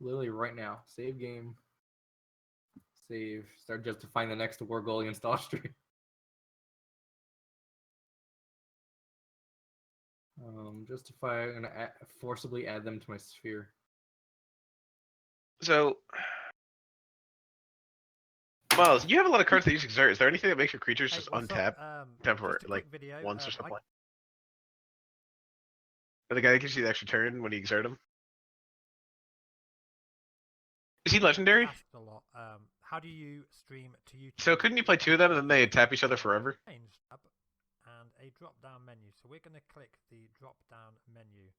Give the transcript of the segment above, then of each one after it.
Literally right now. Save game. Save. Start justifying the next war goal against Austria. Justify. I'm gonna forcibly add them to my sphere. So, Miles, you have a lot of cards that use exert. Is there anything that makes your creatures just untap temporary, like once or something? Or the guy that gives you the extra turn when you exert him? Is he legendary? Asked a lot. How do you stream to YouTube? So couldn't you play two of them and then they tap each other forever? Change tab and a drop-down menu. So we're going to click the drop-down menu.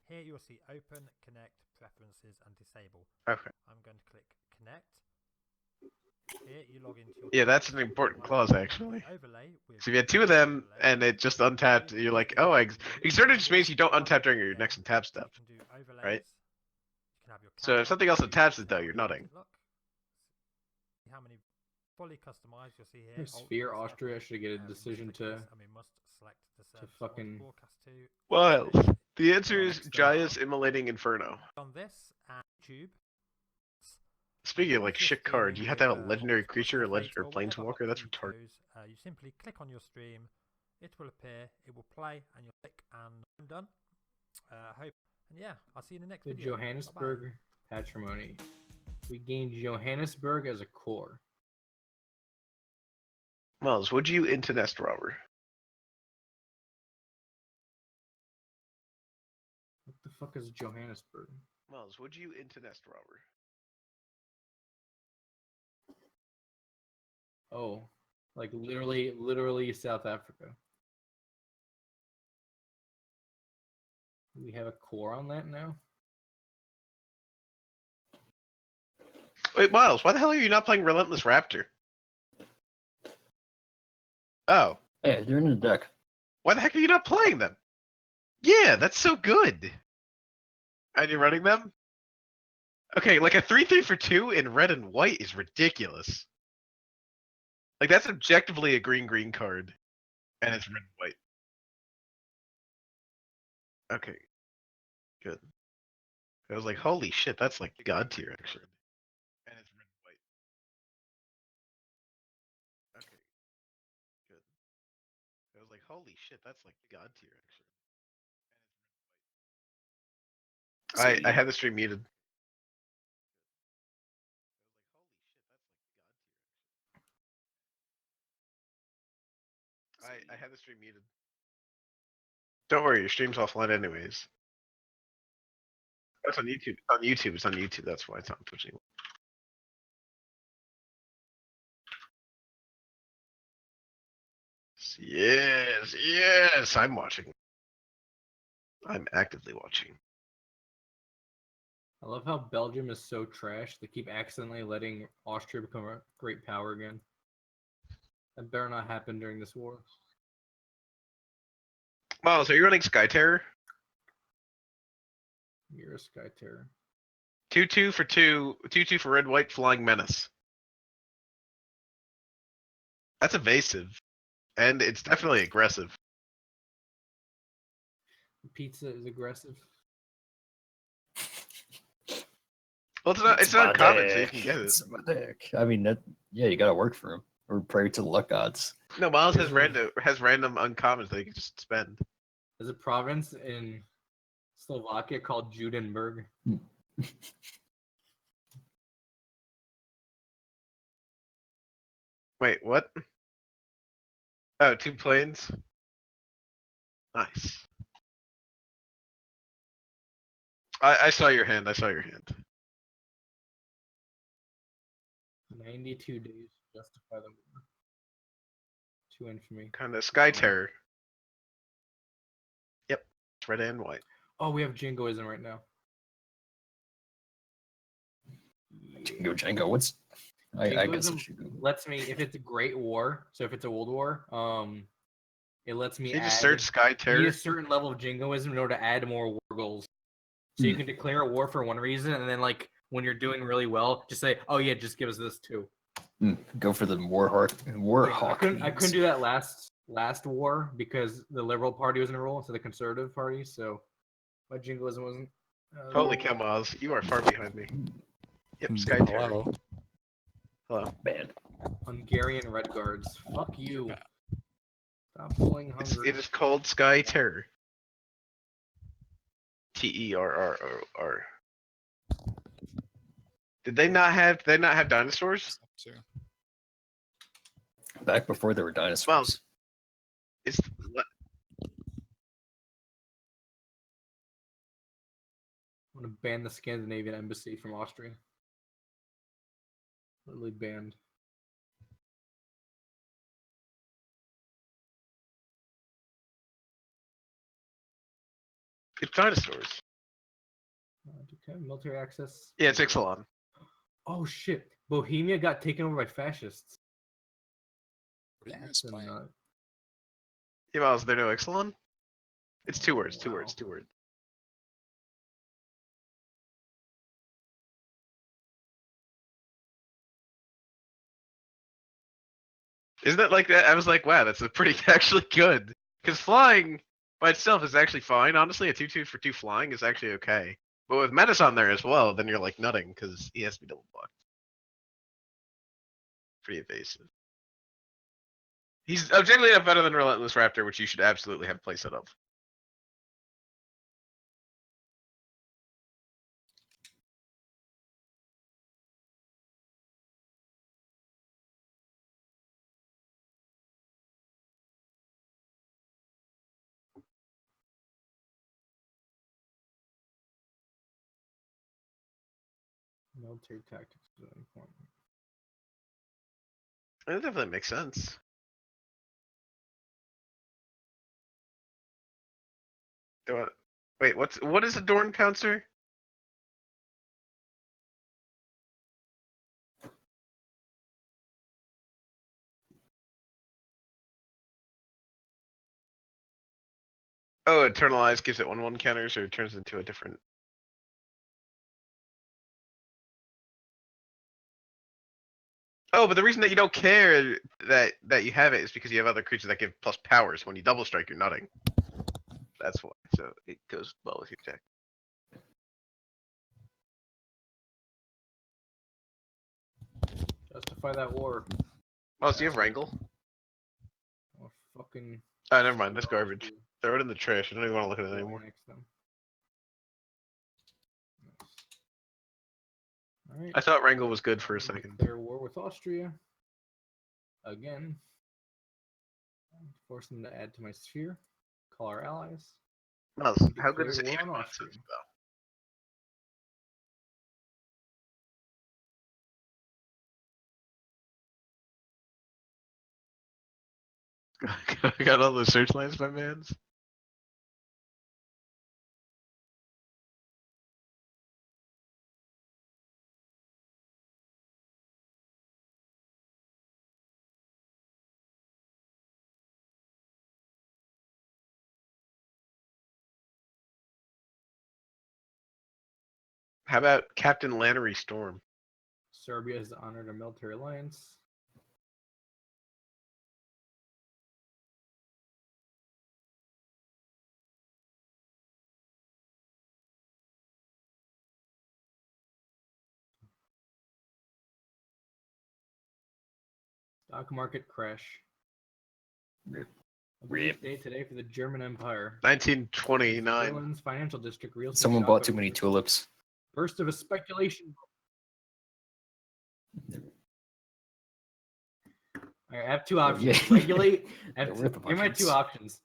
Here you'll see Open, Connect, Preferences, and Disable. Okay. I'm going to click Connect. Here you log into your. Yeah, that's an important clause actually. Overlay with So if you had two of them and it just untapped, you're like, oh, exerted just means you don't untap during your next untap step, right? So if something else untaps it though, you're nutting. How many fully customized you'll see here. Sphere Austria should get a decision to fucking. Well, the answer is Jaya's Immolating Inferno. On this YouTube. Speaking of like shit cards, you have to have a legendary creature or planeswalker. That's retarded. You simply click on your stream, it will appear, it will play, and you'll click, and I'm done. Hope, and yeah, I'll see you in the next video. Johannesburg patrimony. We gained Johannesburg as a core. Miles, would you into Nest Robber? What the fuck is Johannesburg? Miles, would you into Nest Robber? Oh, like literally South Africa. We have a core on that now? Wait, Miles, why the hell are you not playing Relentless Raptor? Oh. Yeah, they're in the deck. Why the heck are you not playing them? Yeah, that's so good. And you're running them? Okay, like a 3/3 for 2 in red and white is ridiculous. Like, that's objectively a green card. And it's red and white. Okay. Good. I was like, holy shit, that's like god tier, actually. And it's red and white. Okay. Good. I was like, holy shit, that's like god tier, actually. I had the stream muted. I had the stream muted. Don't worry, your stream's offline anyways. That's on YouTube. It's on YouTube. It's on YouTube. That's why it's not on Twitch anymore. Yes, yes, I'm watching. I'm actively watching. I love how Belgium is so trash. They keep accidentally letting Austria become a great power again. That better not happen during this war. Miles, are you running Sky Terror? You're a Sky Terror. 2/2 for 2, 2/2 for red, white, flying menace. That's evasive, and it's definitely aggressive. Pizza is aggressive. Well, it's not common, so you can get it. It's my deck. I mean, yeah, you gotta work for him or pray to the luck gods. No, Miles has random uncommons that you can just spend. There's a province in Slovakia called Judenburg. Wait, what? Oh, 2 planes? Nice. I saw your hand. 92 days to justify the war. 2 in for me. Kind of Sky Terror. Yep, it's red and white. Oh, we have Jingoism right now. Django, what's... I guess lets me, if it's a Great War, so if it's a World War, it lets me you just search Sky Terror. You need a certain level of Jingoism in order to add more war goals. So you can declare a war for one reason, and then like when you're doing really well, just say, "Oh yeah, just give us this too." Go for the Warhawk. I couldn't do that last war because the Liberal Party was in a role, so the Conservative Party. So my Jingoism wasn't Holy cow, Miles, you are far behind me. Yep, Sky Terror. Hello. Hello. Man. Hungarian Red Guards. Fuck you. Stop pulling It Hungary. is called Sky Terror. Terror. Did they not have dinosaurs? Up to. Back before there were dinosaurs. It's I'm gonna ban the Scandinavian embassy from Austria. Literally banned. it's dinosaurs. Okay, military access. Yeah, it's Ixalan. Oh shit! Bohemia got taken over by fascists. What are you That's guys playing? Yeah, Miles, there no Ixalan? It's two words. Two words. Two words. Isn't that like that? I was like, wow, that's a pretty actually good. Because flying by itself is actually fine. Honestly, a 2/2 for 2 flying is actually okay. But with Menace on there as well, then you're like nutting because he has to be double blocked. Pretty evasive. He's objectively better than Relentless Raptor, which you should absolutely have playset of. Military tactics is really important. That definitely makes sense. Wait, what is a Dorn Pouncer? Oh, Eternalize gives it 1/1 counters or it turns into a different. Oh, but the reason that you don't care that you have it is because you have other creatures that give plus powers. When you double strike, you're nutting. That's why. So it goes well with your deck. Justify that war. Oh, so you have Wrangle? Oh, fucking. Oh, never mind. That's garbage. Throw it in the trash. I don't even want to look at it anymore. All right. I thought Wrangle was good for a second. Declare war with Austria. Again. Force them to add to my sphere. Call our allies. Miles, how good Declare is it? war Even on nonsense, Austria. though. Got all those searchlights, my mans. How about Captain Lannery Storm? Serbia has honored a military alliance. Stock market crash. A brief day today for the German Empire. 1929. Berlin's financial district. Real estate Someone shock bought of too many tulips. Burst of a speculation. All right, I have two options. Yeah. Regulate. I have They're two, worth a here are my bunch. two options.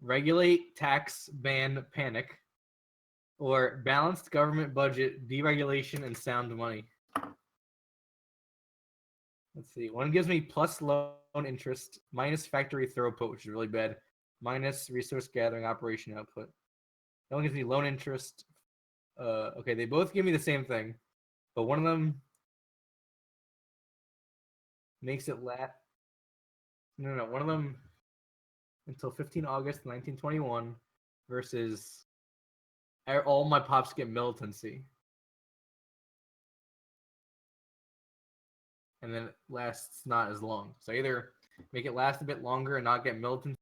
Regulate, tax, ban, panic, or balanced government budget, deregulation, and sound money. Let's see. One gives me plus loan interest, minus factory throughput, which is really bad, minus resource gathering operation output. That one gives me loan interest. Okay, they both give me the same thing, but one of them makes it last. No, one of them until 15 August 1921 versus all my pops get militancy. And then it lasts not as long. So either make it last a bit longer and not get militancy,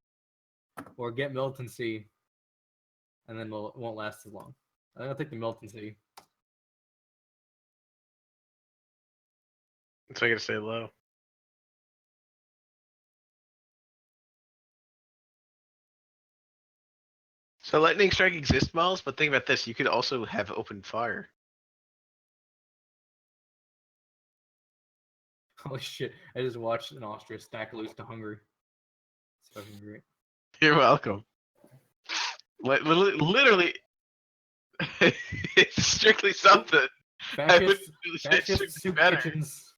or get militancy and then it won't last as long. I'm gonna take the Milton City. So I gotta stay low. So lightning strike exists, Miles, but think about this: you could also have open fire. Holy shit! I just watched an Austria stack loose to Hungary. It's fucking great. You're welcome. Literally, it's strictly something. I would Fascist soup better. kitchens.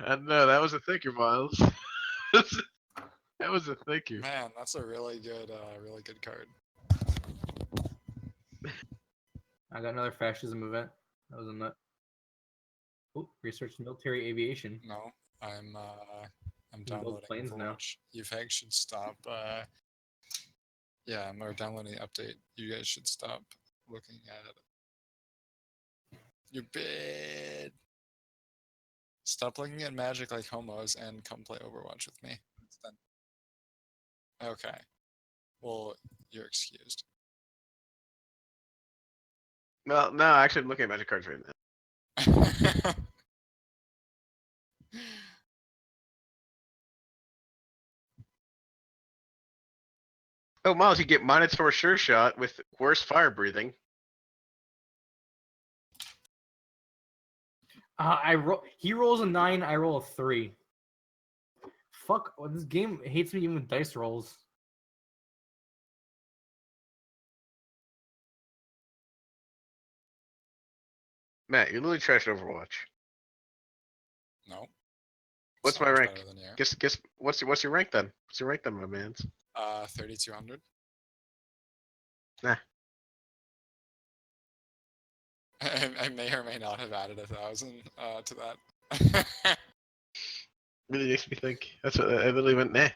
I know that was a thinker, Miles. That was a thinker. Man, that's a really good card. I got another fascism event. That was a nut. Oh, research military aviation. No, I'm build downloading planes now. Overwatch. You guys should stop. Yeah, I'm downloading the update. You guys should stop looking at your bid. Stop looking at magic like homos and come play Overwatch with me. Instead. Okay. Well, you're excused. Well, no, actually, I'm looking at magic cards right now. Oh, Miles, you get Minotaur Sure Shot with worse fire breathing. He rolls a 9. I roll a 3. Fuck! This game hates me even with dice rolls. Matt, you're literally trash at Overwatch. No. What's So my much rank? better than you. Guess what's your rank then? What's your rank then, my mans? 3,200. Nah. I may or may not have added 1,000 to that. Really makes me think. That's what I literally went. Nah.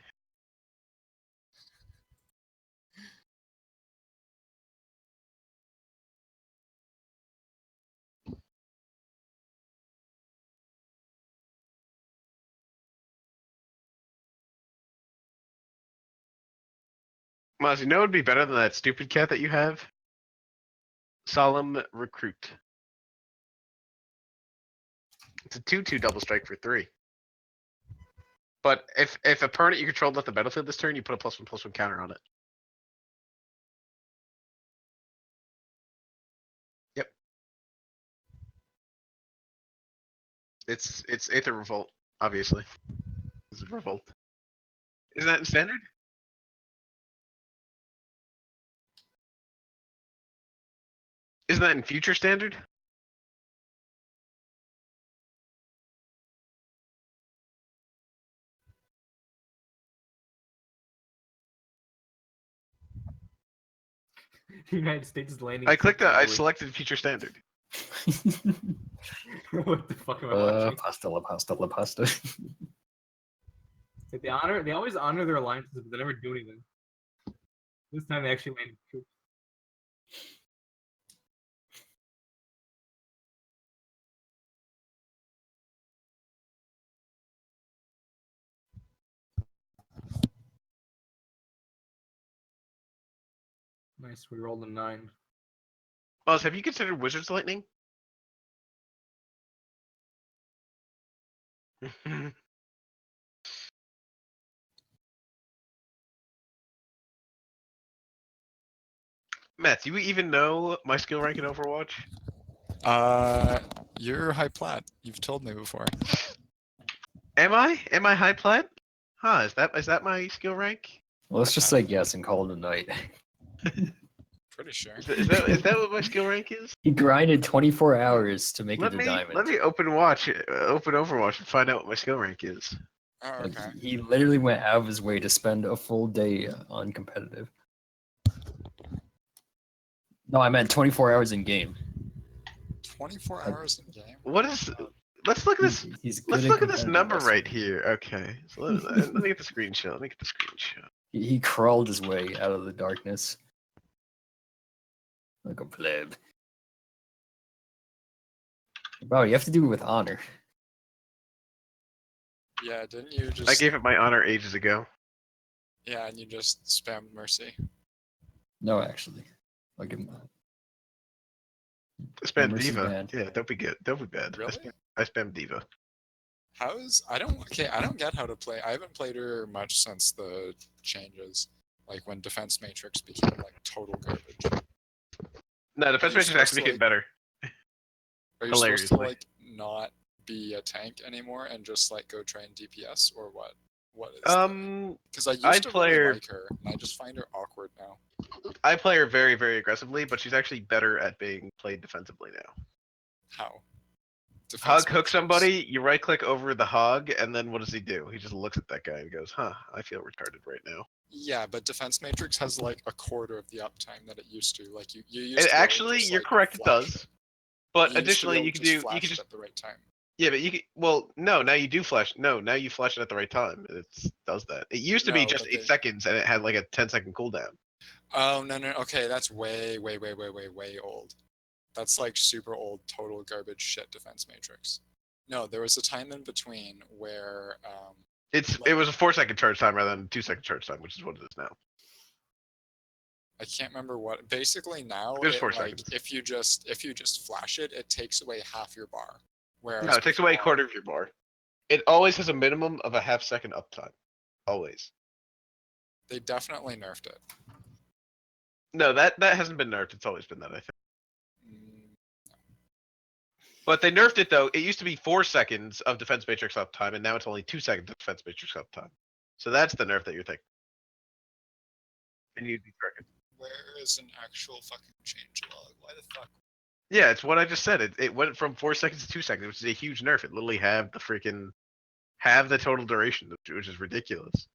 Miles, you know what would be better than that stupid cat that you have? Solemn Recruit. It's a 2/2 double strike for 3. But if a permanent you control left the battlefield this turn, you put a +1/+1 counter on it. Yep. It's Aether Revolt, obviously. It's a revolt. Isn't that in standard? Isn't that in future standard? The United States is landing. I clicked that. I troops selected future standard. illegally. What the fuck am I watching? Pasta la pasta la pasta. Like they always honor their alliances, but they never do anything. This time they actually landed troops. Nice, we rolled a 9. Miles, have you considered Wizard's Lightning? Matt, do you even know my skill rank in Overwatch? You're high plat. You've told me before. Am I? Am I high plat? Huh? Is that my skill rank? Well, let's just say yes and call it a night. Pretty sure. Is that what my skill rank is? He grinded 24 hours to make Let it to me diamond. let me open Overwatch and find out what my skill rank is. Oh, Like, okay. he literally went out of his way to spend a full day on competitive. No, I meant 24 hours in game. 24 hours in game. What is? Let's look at this. He's good Let's at look at this competitive number wrestling. right here. Okay, so let me get the screenshot. Let me get the screenshot. He crawled his way out of the darkness. Like a pleb. Wow, you have to do it with honor. Yeah, didn't you just? I gave it my honor ages ago. Yeah, and you just spammed mercy. No, actually. Like, Spam Mercy's Diva. bad. Yeah, don't be good. Don't be bad. Really? I spam Diva. I don't get how to play. I haven't played her much since the changes, like when Defense Matrix became like total garbage. No, Defense you Matrix supposed actually to, became better. Are you supposed to Hilariously. like not be a tank anymore and just like go train DPS or what? What is? Because I used to play really her. like her, and I just find her awkward now. I play her very, very aggressively, but she's actually better at being played defensively now. How? Defense Hog hook Matrix. somebody, you right click over the hog, and then what does he do? He just looks at that guy and goes, "Huh, I feel retarded right now." Yeah, but Defense Matrix has like a quarter of the uptime that it used to. Like you used And to. Be able to actually, just, you're like, correct. It flash does. it. But You used to be additionally, able you to can do. You flash can it just. at the right time. Yeah, but you can. Well, no. Now you do flash. No, now you flash it at the right time. It does that. It used to be No, just but 8 they- seconds, and it had like a 10-second cooldown. Oh no. Okay, that's way old. That's like super old, total garbage shit Defense Matrix. No, there was a time in between where It was a 4-second charge time rather than 2-second charge time, which is what it is now. I can't remember what. Basically now, It was 4 like seconds. if you just flash it, it takes away half your bar. Whereas No, it takes away a before- quarter of your bar. It always has a minimum of a half-second uptime. Always. They definitely nerfed it. No, that hasn't been nerfed. It's always been that, I think. Mm, But they nerfed it though. It used to be 4 seconds of Defense Matrix uptime, and now it's only 2 seconds of Defense Matrix uptime. So that's the nerf that you're thinking. And you'd be correct. Where is an actual fucking changelog? Why the fuck? Yeah, it's what I just said. It went from 4 seconds to 2 seconds, which is a huge nerf. It literally have the total duration, which is ridiculous.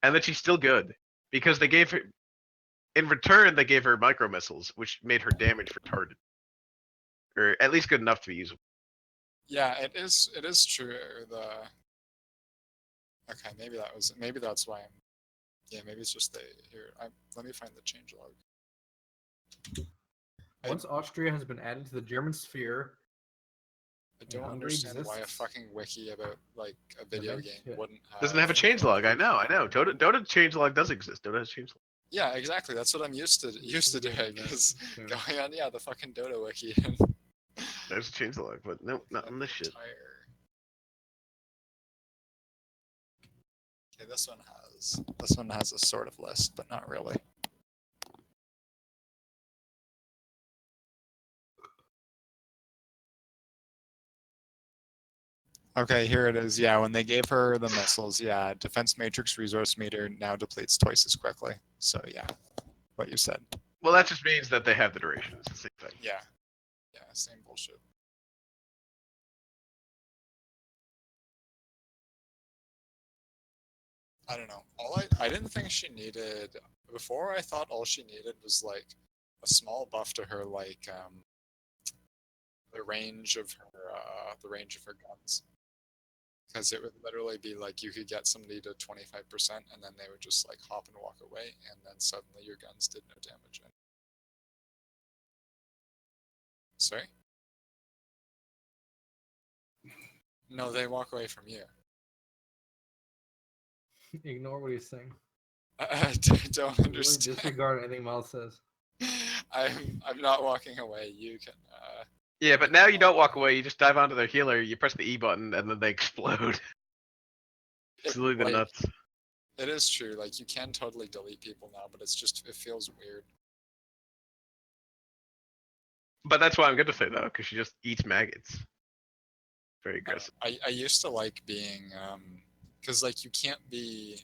And then she's still good because they gave her, in return, they gave her micro missiles, which made her damage retarded, or at least good enough to be usable. Yeah, it is. It is true. Okay, maybe that's why I'm. Yeah, maybe it's just let me find the changelog. Once Austria has been added to the German sphere, I don't Hungary understand why a exists. fucking wiki about like a video Event game hit. wouldn't have. Doesn't have a changelog. I know. Dota changelog does exist. Dota has changelog. Yeah, exactly. That's what I'm used to doing. Is Yeah. going on the fucking Dota wiki and There's a changelog, but nope, not on this shit. Okay, this one has a sort of list, but not really. Okay, here it is. Yeah, when they gave her the missiles, yeah, defense matrix resource meter now depletes twice as quickly. So yeah, what you said. Well, that just means that they have the duration. It's the same thing. Yeah, same bullshit. I don't know. I didn't think she needed before. I thought all she needed was like a small buff to her, like the range of her guns, because it would literally be like you could get somebody to 25% and then they would just like hop and walk away, and then suddenly your guns did no damage. Sorry? No, they walk away from you. Ignore what he's saying. I don't Really understand. disregard anything Miles says. I'm not walking away. You can. Yeah, but now you don't walk away. You just dive onto their healer. You press the E button, and then they explode. It's really the like, nuts. It is true. Like you can totally delete people now, but it feels weird. But that's why I'm good to say though, because she just eats maggots. Very aggressive. I used to like being because like you can't be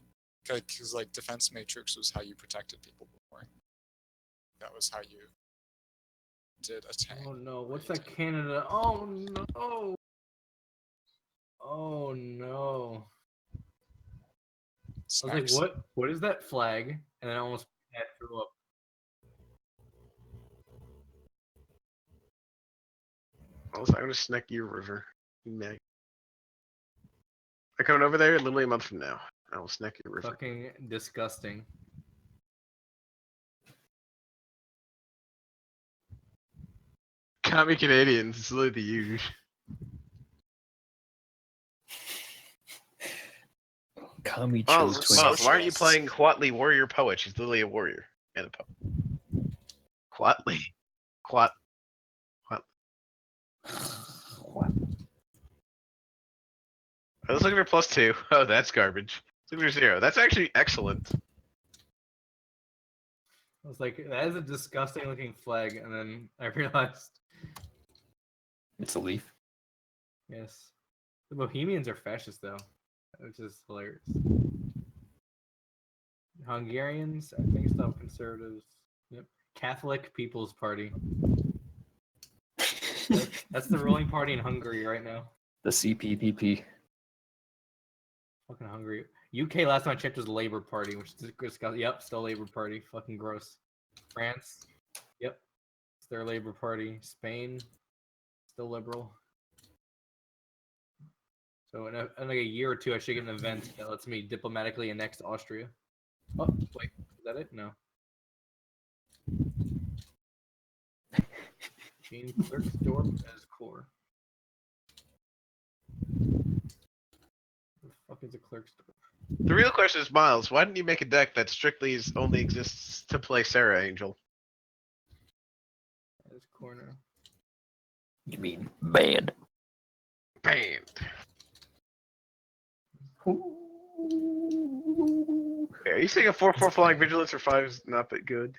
because like defense matrix was how you protected people before. That was how you did a tank. Oh no, what's that Canada? Oh no! Oh no! I was like, what is that flag? And then I almost threw up. I'm gonna snack your river. You mag. I'm coming over there literally a month from now. I will snack your river. Fucking disgusting. Commie Canadians, it's literally the huge. Kami Miles, chose Miles, why aren't you Socialists. playing Huatli Warrior Poet? She's literally a warrior and a poet. Quatly. Quat. What? I was looking for +2. Oh, that's garbage. Looking for 0. That's actually excellent. I was like, that is a disgusting looking flag, and then I realized, It's a leaf. yes, the Bohemians are fascist though, which is hilarious. Hungarians, I think, still conservatives. Yep. Catholic People's Party. That's the ruling party in Hungary right now. The CPPP. Fucking Hungary. UK last time I checked was Labour Party, which is disgusting. Yep, still Labour Party. Fucking gross. France. Yep. It's their Labour Party. Spain. Still liberal. So in like a year or two, I should get an event that lets me diplomatically annex Austria. Oh, wait. Is that it? No. Change Klerksdorp as core. What the fuck is a Klerksdorp? The real question is, Miles, why didn't you make a deck that strictly only exists to play Sarah Angel? As corner. You mean bad? Banned. Yeah, are you saying a 4/4 flying vigilance for 5 is not that good?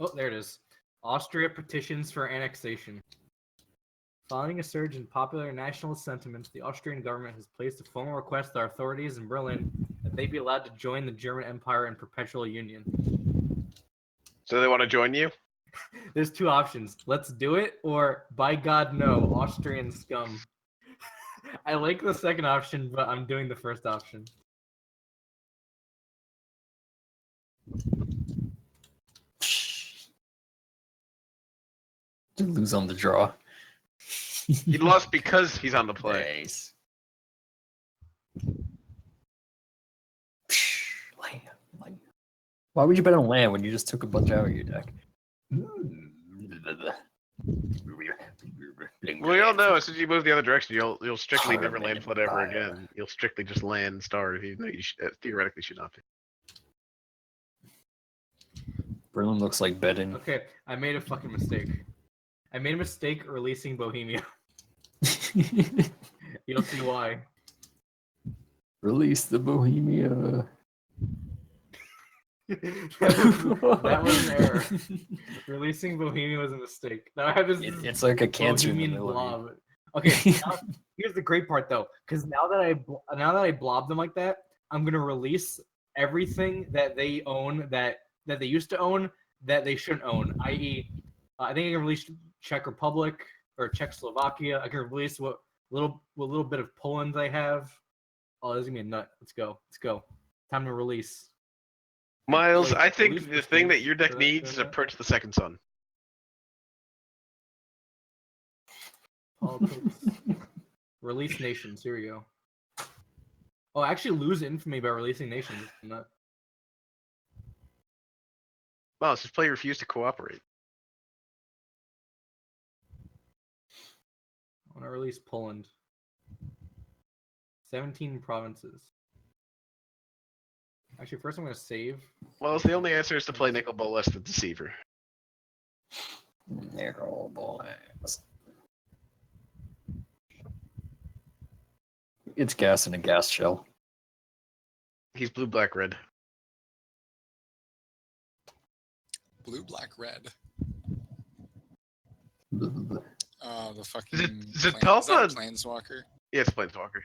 Oh, there it is. Austria petitions for annexation. Following a surge in popular nationalist sentiments, the Austrian government has placed a formal request to our authorities in Berlin that they be allowed to join the German Empire in perpetual union. So they want to join you? There's two options. Let's do it, or by God, no, Austrian scum. I like the second option, but I'm doing the first option. To lose on the draw. He lost because he's on the play. Nice. Land. Why would you bet on land when you just took a bunch out of your deck? We all know as soon as you move the other direction, you'll strictly never land flood ever again. You'll strictly just land stars, even though you theoretically should not be. Berlin looks like betting. Okay, I made a fucking mistake. I made a mistake releasing Bohemia. You'll see why. Release the Bohemia. that was an error. Releasing Bohemia was a mistake. Now I have this It's like a cancer in the Bohemian middle of you. blob. Okay, now, here's the great part though, because now that I blobbed them like that, I'm gonna release everything that they own that they used to own that they shouldn't own. I.e., I think I can release Czech Republic or Czechoslovakia. I can release what little bit of Poland I have. Oh, this is gonna be a nut. Let's go. Time to release. Miles, Wait, I think release the thing that prestige your deck for that needs is a tournament? Purge the Second Sun. Politics. Release nations. Here we go. Oh, actually lose infamy by releasing nations. Nut. Miles, this player refused to cooperate. I want to release Poland. 17 provinces. Actually, first I'm going to save. Well, the only answer is to play Nicol Bolas the Deceiver. Nicol Bolas. It's gas in a gas shell. He's blue, black, red. Blue, black, red. Blah. The fucking. Is that a Talpa? Planeswalker? Yeah, it's Planeswalker.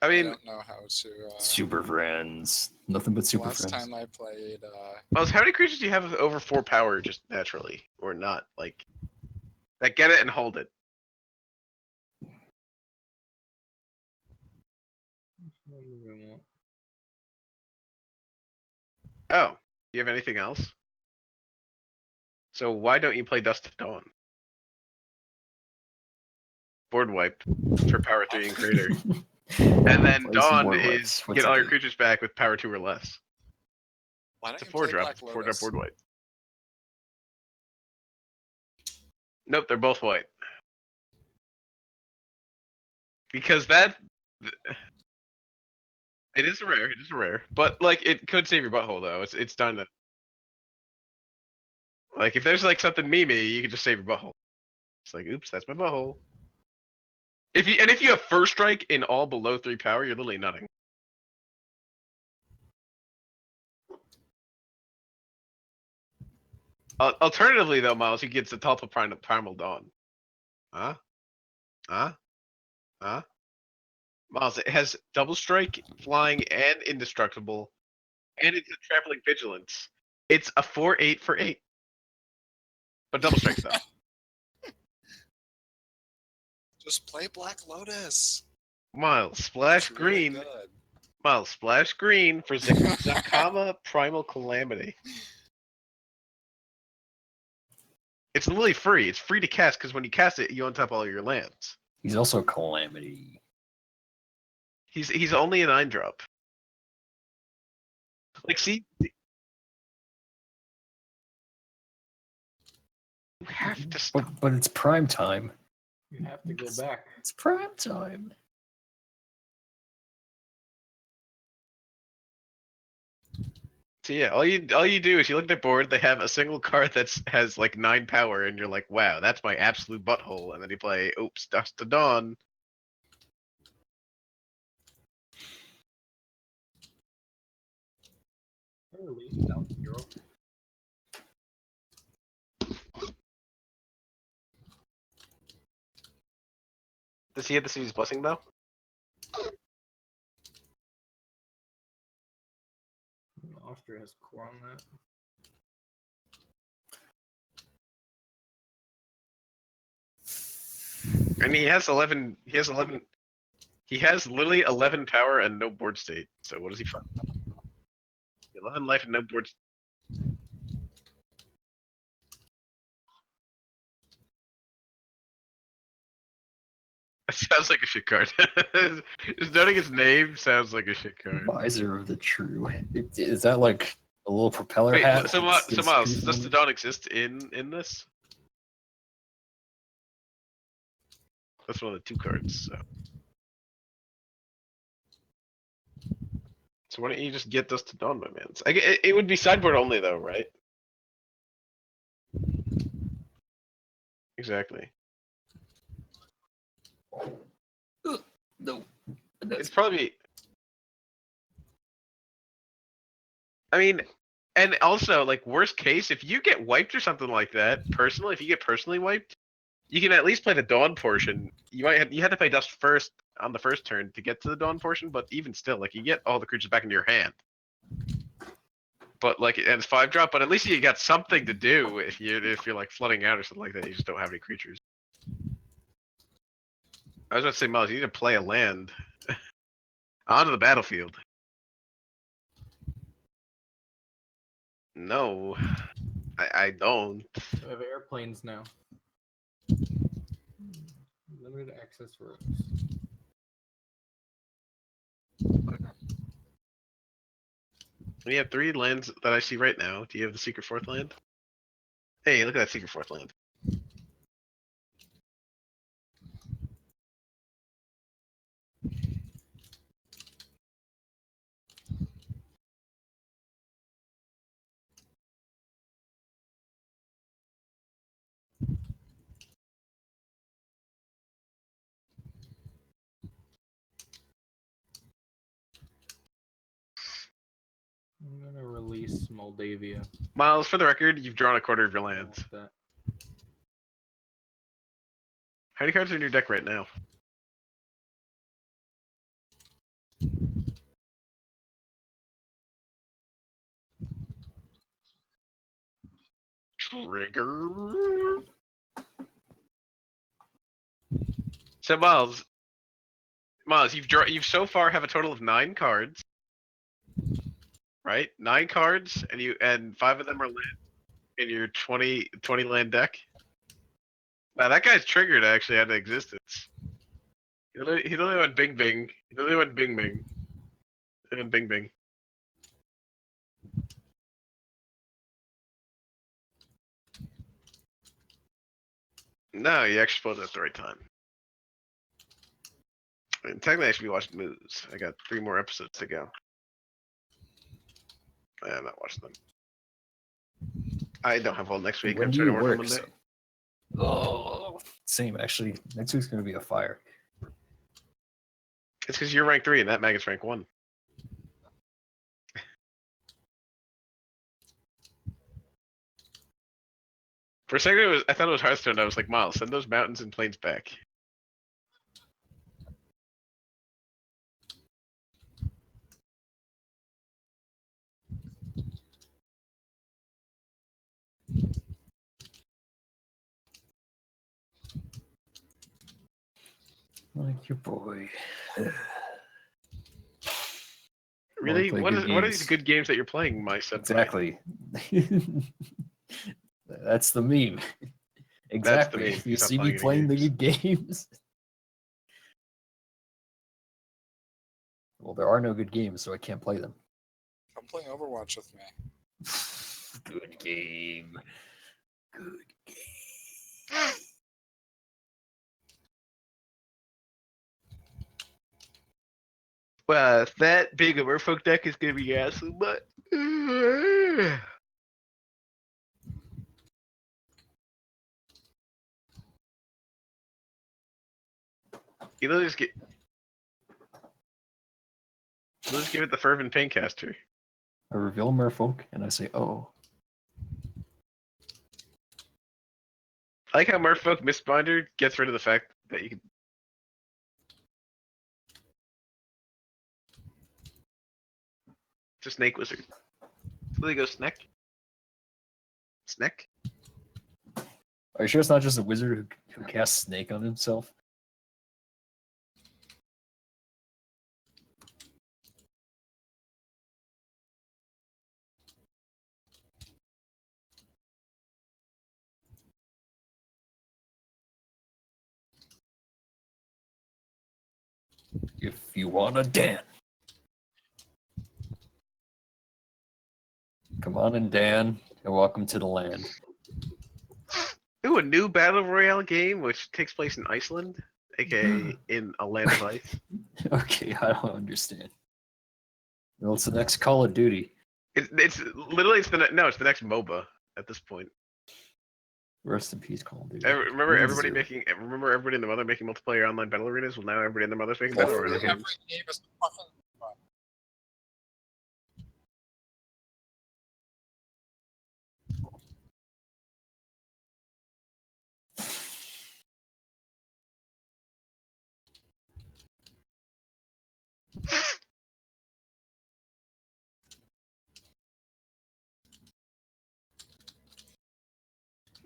I I mean, don't know how to. Super friends. Nothing but super last friends. time I played. Miles, how many creatures do you have with over 4 power just naturally? Or not? Like, that get it and hold it. Oh, do you have anything else? So why don't you play Dust to Dawn? Board wiped for power 3 and greater. And then Play some Dawn board is wipes. What's get it all your do? creatures back with power 2 or less. Why It's don't a you play 4-drop. Black 4-drop Lotus? board wipe. Nope, they're both white. Because that... It is a rare, it is a rare. But, like, it could save your butthole, though. It's done to... Like, if there's, like, something memey, you can just save your butthole. It's like, oops, that's my butthole. If you have first strike in all below 3 power, you're literally nutting. Alternatively, though, Miles, he gets the Tulpa Primal Dawn. Huh? Huh? Huh? Miles, it has double strike, flying, and indestructible, and it's a trampling vigilance. It's a 4/8 for 8. But double strike though. Just play Black Lotus. Miles, splash It's really green. good. Miles, splash green for Zakama Primal Calamity. It's literally free. It's free to cast because when you cast it, you untap all your lands. He's also Calamity. He's only a 9-drop. Like, see, you have to stop. But it's prime time. You have to go back. It's prime time. So yeah, all you do is you look at their board. They have a single card has like 9 power, and you're like, wow, that's my absolute butthole. And then you play, oops, Dust to Dawn. Release down to 0. Does he have the city's blessing though? Austria has core on that. And he has 11. He has 11. He has literally 11 power and no board state. So what does he find? 11 life and no board. That sounds like a shit card. Just noting his name sounds like a shit card. Visor of the True. Is that like a little propeller Wait, hat? so It's- Miles, it's does the Dawn exist in this? That's one of the 2 cards. So why don't you just get Dust to Dawn, my man? It would be sideboard only though, right? Exactly. No. It's probably. I mean, and also like worst case, if you get wiped or something like that, personally, if you get personally wiped, you can at least play the Dawn portion. You had to play Dust first on the first turn to get to the Dawn portion, but even still, like you get all the creatures back into your hand. But like, and it's 5-drop, but at least you got something to do if you're like flooding out or something like that. You just don't have any creatures. I was about to say, Miles, you need to play a land onto the battlefield. No, I don't. We have airplanes now. Limited access roads. We have 3 lands that I see right now. Do you have the secret 4th land? Hey, look at that secret 4th land. I'm gonna release Moldavia. Miles, for the record, you've drawn a quarter of your lands. That. How many cards are in your deck right now? Trigger. So Miles, you've so far have a total of 9 cards, right? 9 cards, and 5 of them are land. in your 20 land deck. Wow, that guy's triggered actually out of existence. He literally went Bing Bing. He literally went Bing Bing. He went Bing Bing. No, you actually exploded at the right time. I mean, technically, I should be watching moves. I got 3 more episodes to go. I'm not watching them. I don't have all next week. When I'm do starting you to work work? on Monday. Oh, same actually. Next week's gonna be a fire. It's because you're rank 3 and that maggot's rank 1. For a second, I thought it was Hearthstone. I was like, Miles, send those mountains and plains back. Like your boy. Really? play What good are these games. good games that you're playing, my senpai? Exactly. That's the meme. Exactly. meme. You Stop see me playing playing the any good games. Well, there are no good games, so I can't play them. Come play Overwatch with me. Good game. Good game. Well, that big of a merfolk deck is gonna be awesome, but you know, just give it the fervent paincaster. I reveal Merfolk, and I say, oh. I like how Merfolk Mistbinder gets rid of the fact that you can. It's a snake wizard. So they go snack. Snack. Are you sure it's not just a wizard who casts Snake on himself? If you wanna Dan. Come on in, Dan, and welcome to the land. Ooh, a new battle royale game which takes place in Iceland, aka in a land of ice. Okay, I don't understand. Well, it's the next Call of Duty. It's literally it's the next MOBA at this point. Rest in peace, Call of Duty. Remember everybody Zero. and their mother making multiplayer online battle arenas? Well, now everybody and their mother's making Oh, battle royale Every games. game is fucking fun.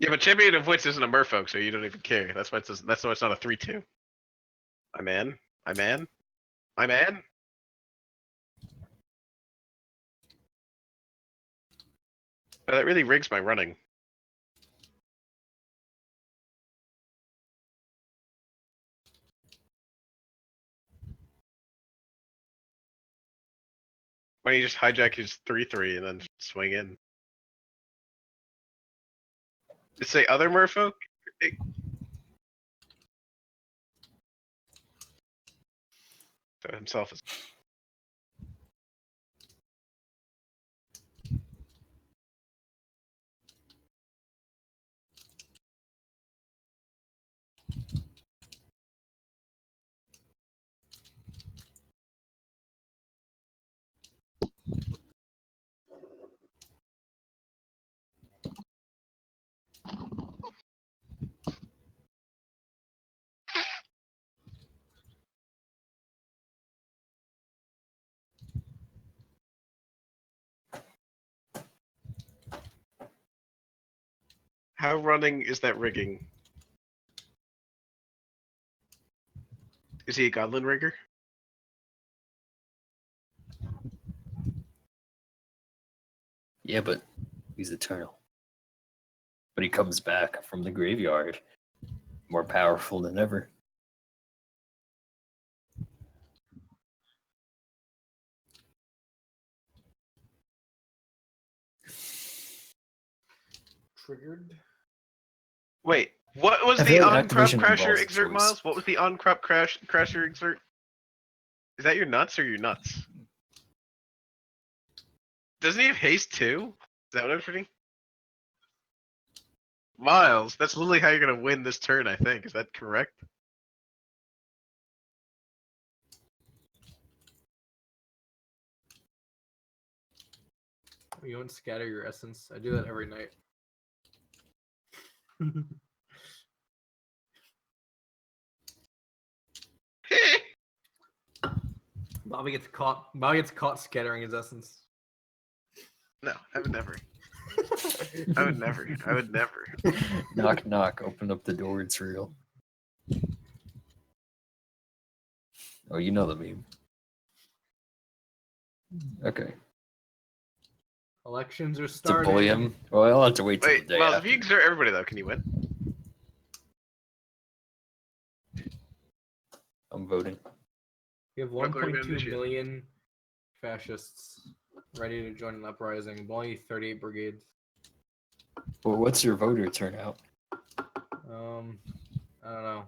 Yeah, but Champion of Wits isn't a merfolk, so you don't even care. That's why it's not a 3-2. My man. My man. My man. Oh, that really rigs my running. Why don't you just hijack his 3-3 and then swing in? Just say other merfolk? So himself is. How running is that rigging? Is he a goblin rigger? Yeah, but he's eternal. But he comes back from the graveyard, more powerful than ever. Triggered. Wait, what was I the feel like on-crop activation crasher involves exert, choice. Miles? What was the on-crop crasher exert? Is that your nuts or your nuts? Doesn't he have haste too? Is that what I'm reading? Miles, that's literally how you're gonna win this turn, I think. Is that correct? You don't scatter your essence. I do that every night. Bobby gets caught. Bobby gets caught scattering his essence. No, I would never. I would never. I would never. Knock, knock. Open up the door. It's real. Oh, you know the meme. Okay. Elections are To starting. bully him. Well, I'll have to wait till Wait, the day Miles, if after. you exert everybody though, can you win? I'm voting. We have Local 1.2 organization. million fascists ready to join an uprising, but only 38 brigades. Well, what's your voter turnout? I don't know.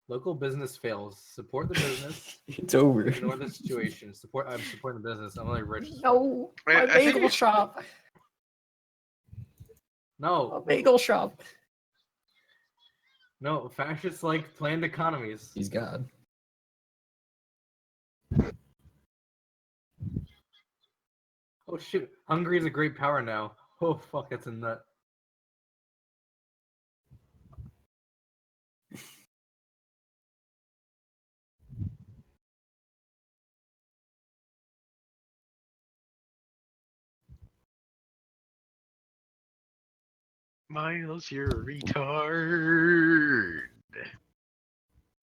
Local business fails. Support the business. It's over. Ignore the situation. I'm supporting the business. I'm only rich. No, Wait, my I think bagel you- shop. No, Bagel shop. no. Fascists like planned economies. He's God. Oh shit! Hungary is a great power now. Oh fuck, that's a nut. Miles, you're a retard.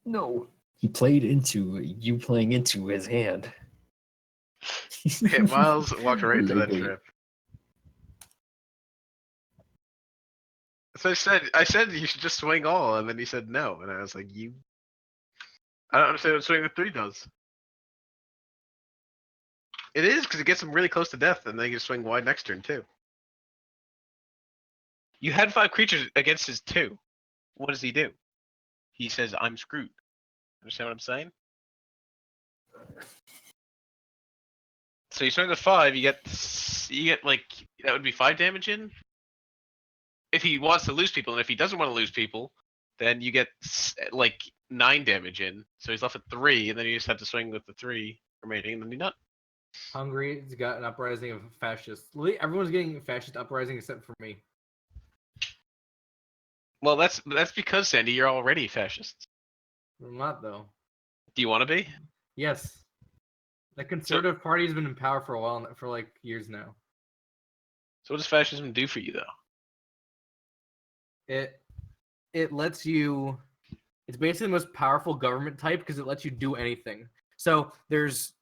No. He played into you playing into his hand. Okay, Miles walked right into that Legally. trap. So I said you should just swing all, and then he said no, and I was like, you. I don't understand what swing with 3 does. It is because it gets him really close to death, and then you can swing wide next turn too. You had 5 creatures against his 2. What does he do? He says, "I'm screwed." Understand what I'm saying? So you swing the 5, you get like that would be 5 damage in. If he wants to lose people, and if he doesn't want to lose people, then you get like 9 damage in. So he's left at 3, and then you just have to swing with the 3 remaining, and then you're done. Hungary's got an uprising of fascists. Literally, everyone's getting a fascist uprising except for me. Well, that's because Sandy, you're already fascists. I'm not though. Do you want to be? Yes. The Conservative Party's been in power for a while, for like years now. So what does fascism do for you, though? It lets you. It's basically the most powerful government type because it lets you do anything. So there's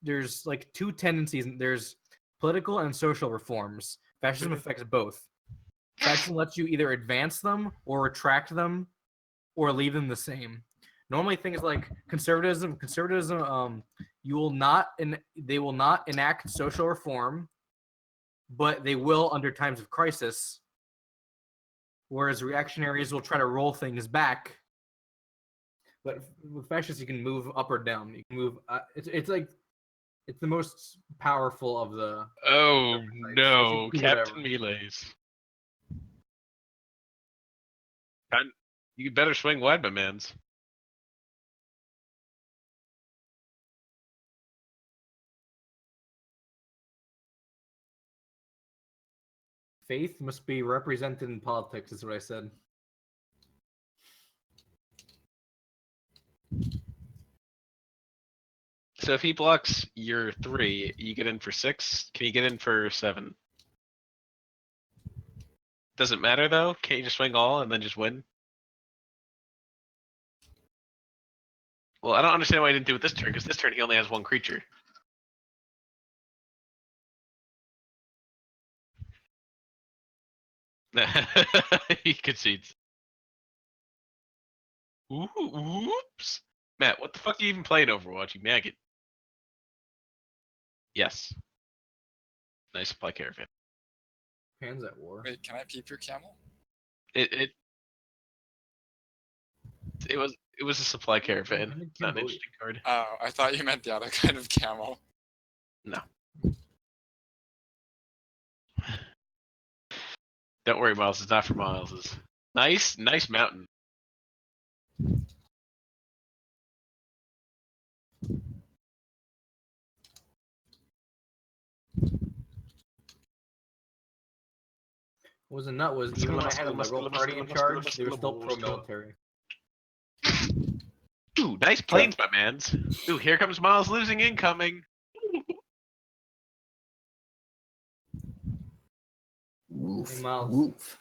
like 2 tendencies. There's political and social reforms. Fascism affects both. Fascism lets you either advance them or retract them, or leave them the same. Normally, things like conservatism, they will not enact social reform, but they will under times of crisis. Whereas reactionaries will try to roll things back. But with fascists, you can move up or down. You can move. It's the most powerful of the. Oh no, do Captain whatever. Melees. You better swing wide, my mans. Faith must be represented in politics, is what I said. So if he blocks your 3, you get in for 6. Can you get in for 7? Doesn't matter though. Can't you just swing all and then just win? Well, I don't understand why he didn't do it this turn, because this turn he only has 1 creature. He concedes. Oops. Matt, what the fuck are you even playing Overwatch, you maggot? Yes. Nice supply caravan. Hands at war. Wait, can I peep your camel? It was a supply caravan. I'm in Not an Cambodia. interesting card. Oh, I thought you meant the other kind of camel. No. Don't worry, Miles. It's not for Miles. It's nice mountain. What was a nut was even when I had a liberal party in charge, they were still pro-military. Ooh, nice planes, my mans. Ooh, here comes Miles losing incoming. Woof. Hey, Miles. Woof.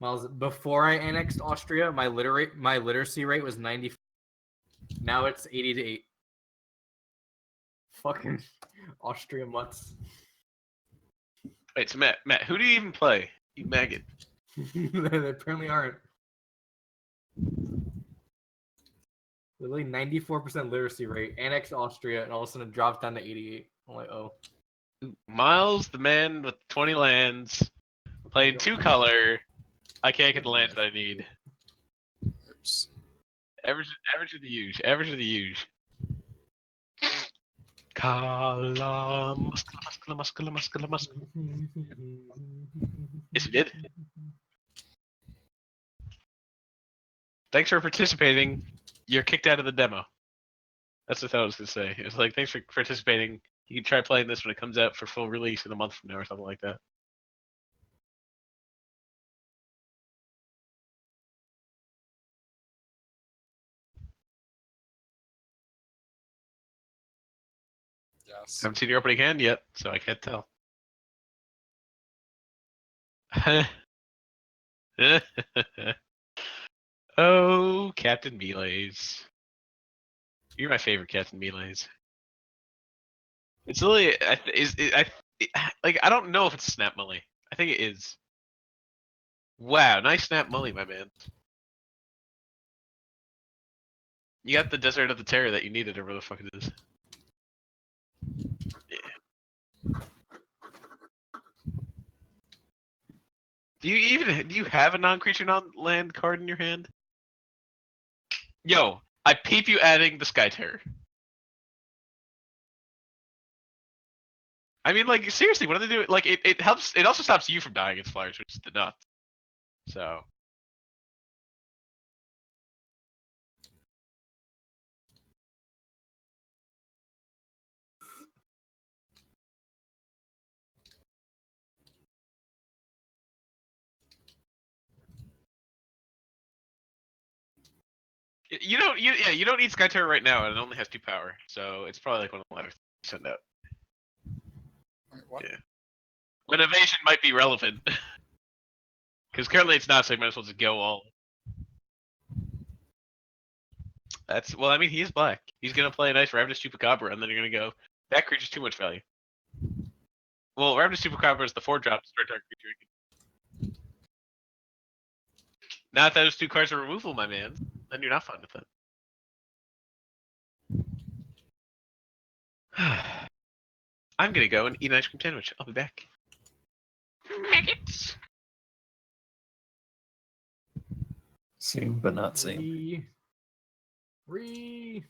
Miles, before I annexed Austria, my literacy rate was 90. Now it's 80 to 8. Fucking Austria mutts. Wait, so Matt, who do you even play? You maggot. They apparently aren't. Literally 94% literacy rate, annexed Austria, and all of a sudden it drops down to 88. I'm like, oh. Ooh, Miles, the man with 20 lands, playing 2-color. I can't get the lands that I need. Oops. Average of the huge. Average of the huge. Kala, muscular. Yes, you did. Thanks for participating. You're kicked out of the demo. That's what I was gonna say. It's like, thanks for participating. You can try playing this when it comes out for full release in a month from now or something like that. Yes. Haven't seen your opening hand yet, so I can't tell. Oh, Captain Melees. You're my favorite Captain Melees. It's literally, I don't know if it's Snap Mully. I think it is. Wow, nice Snap Mully, my man. You got the Desert of the Terror that you needed, or whatever the fuck it is. Yeah. Do you have a non-creature non-land card in your hand? Yo, I peep you adding the Sky Terror. I mean, like, seriously, what are they doing? Like, it helps. It also stops you from dying against flyers, which is the nuts. So. You don't need Sky Terror right now, and it only has 2 power, so it's probably like one of the latter things to send out. Wait, what? Yeah. When evasion might be relevant. Because currently it's not, so you might as well just go all. Well, I mean, he is black. He's gonna play a nice Ravenous Chupacabra, and then you're gonna go, that creature's too much value. Well, Ravenous Chupacabra is the 4-drop start target creature. Now if those 2 cards are removal, my man, then you're not fine with that. I'm gonna go and eat an ice cream sandwich. I'll be back. Maggots! Same, but not same. Re.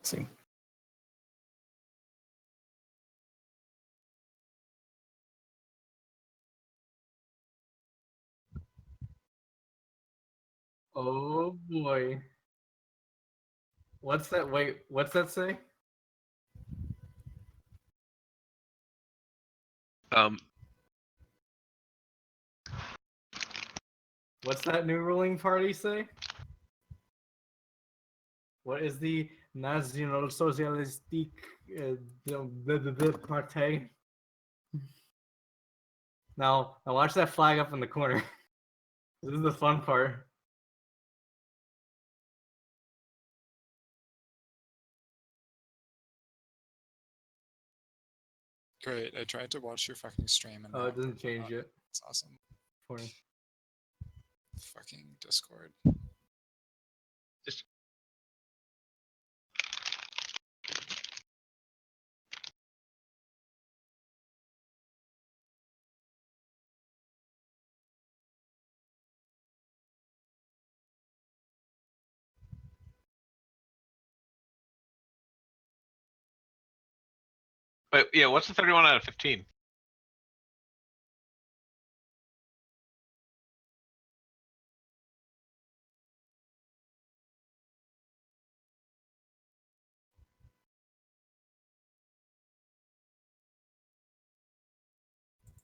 Same. Oh boy. What's that? Wait, what's that say? What's that new ruling party say? What is the National Socialistic Party? Now watch that flag up in the corner. This is the fun part. Great. I tried to watch your fucking stream and Oh, now it doesn't change yet. it's awesome. For Fucking Discord. Wait, yeah, what's the 31 out of 15?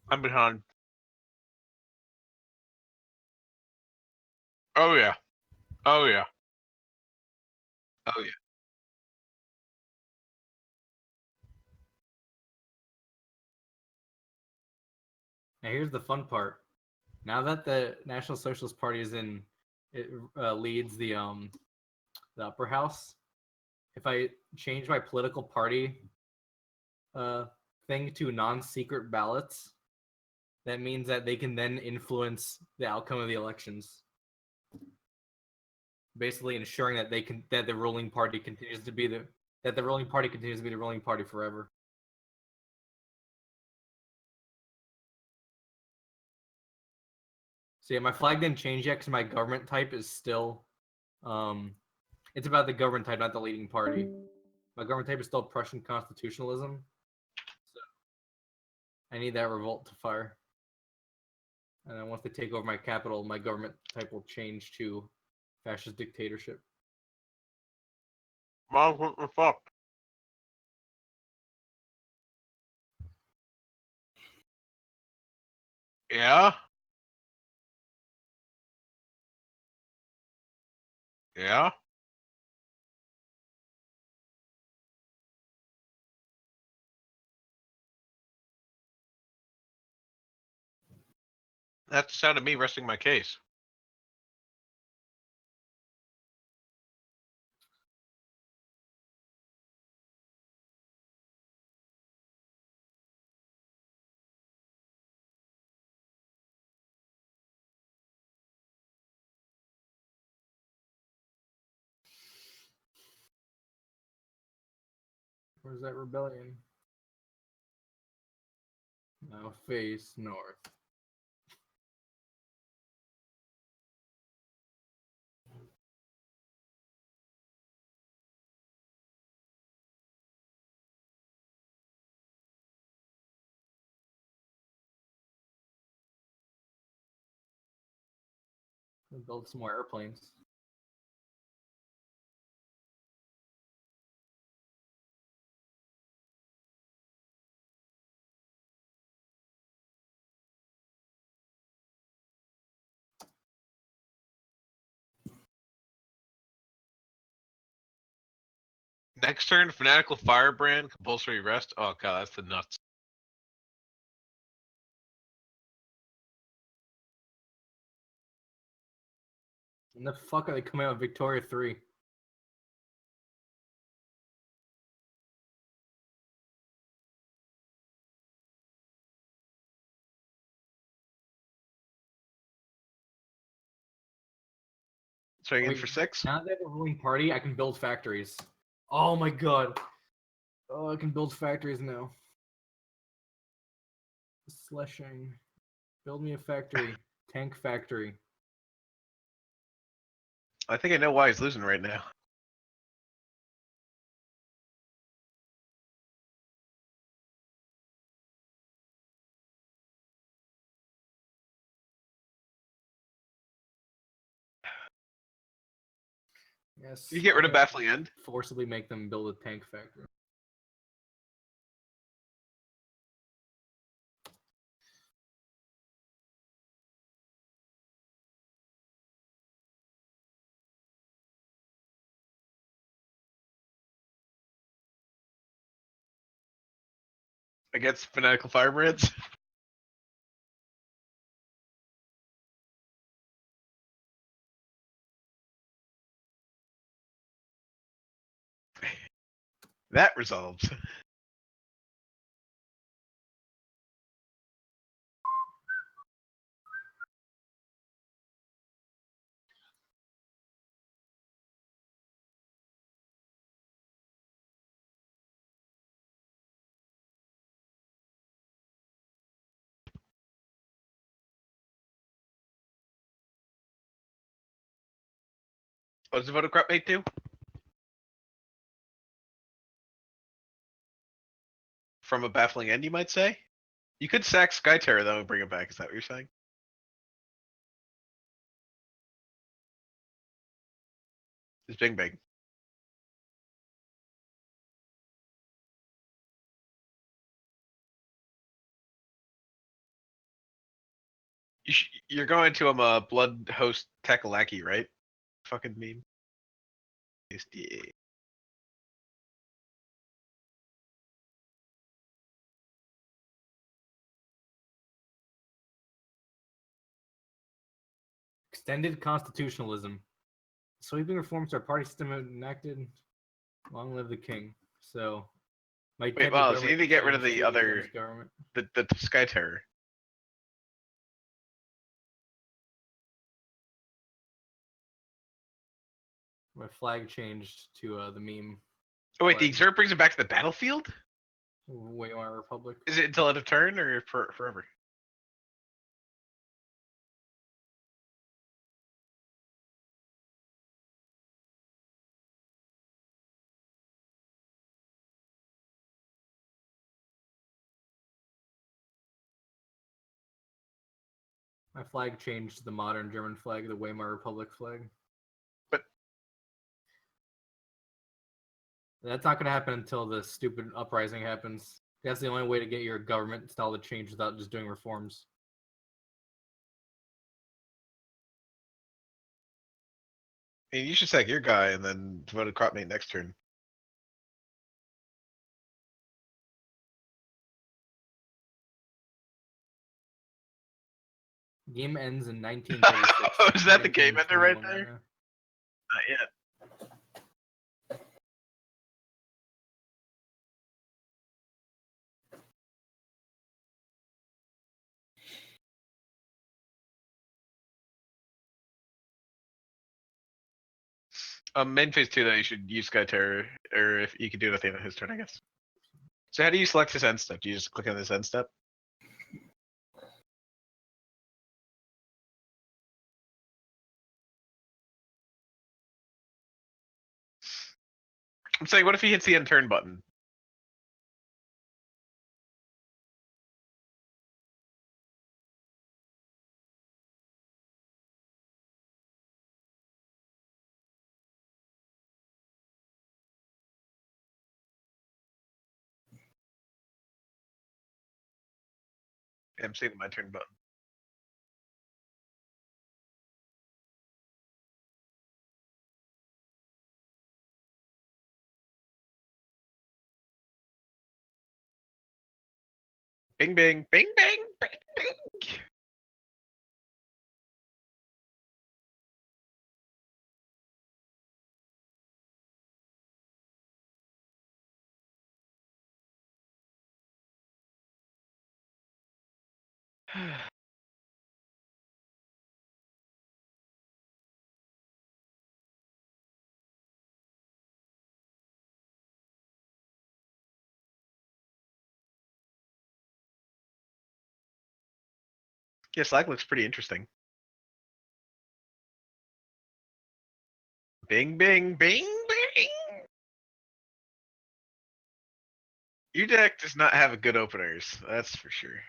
I'm behind. Oh yeah. Oh yeah. Oh yeah. Now here's the fun part. Now that the National Socialist Party is in, it leads the upper house. If I change my political party thing to non-secret ballots, that means that they can then influence the outcome of the elections. Basically ensuring that the ruling party continues to be the ruling party continues to be the ruling party forever. So yeah, my flag didn't change yet because my government type is still it's about the government type, not the leading party. My government type is still Prussian constitutionalism. So I need that revolt to fire. And then once they take over my capital, my government type will change to fascist dictatorship. Mom, what the fuck? Yeah? Yeah? That's the sound of me resting my case. Where's that rebellion? Now face north. We'll build some more airplanes. Next turn, fanatical firebrand, compulsory rest. Oh god, that's the nuts. When the fuck are they coming out with Victoria 3? Swing in Wait, for 6. now that I have a ruling party, I can build factories. Oh my god. Oh, I can build factories now. Slashing. Build me a factory. Tank factory. I think I know why he's losing right now. Yes. You get rid of okay. Baffling End. Forcibly make them build a tank factory. Against Fanatical Firebrands. That resolves. What's the vote of crop mate do? From a Baffling End, you might say? You could sack Skyterror though and bring it back, is that what you're saying? It's Bing Bang. You're going to a Blood Host Takalaki, right? Fucking meme. Yeah. Extended constitutionalism. Sweeping reforms to our party system enacted. Long live the king. So, my Wait, Miles, you need to get rid of the other, government. the Skyterror. My flag changed to the meme. Oh wait, the flag. Exert brings it back to the battlefield? Waymar Republic. Is it until end of turn or forever? My flag changed to the modern German flag, the Weimar Republic flag. But that's not going to happen until the stupid uprising happens. That's the only way to get your government style to change without just doing reforms. I mean, you should sack your guy and then vote a crop mate next turn. Game ends in 1936. Oh, is that the game ender right 1921 there? era. Not yet. Main phase 2 though, you should use Skyterror, or if you could do it at the end of his turn, I guess. So how do you select this end step? Do you just click on this end step? I'm saying, what if he hits the end turn button? Yeah, I'm seeing my turn button. Bing bing, bing bang, bing bing. Yeah, Slack looks pretty interesting. Bing bing, bing bing. Your deck does not have a good openers, that's for sure.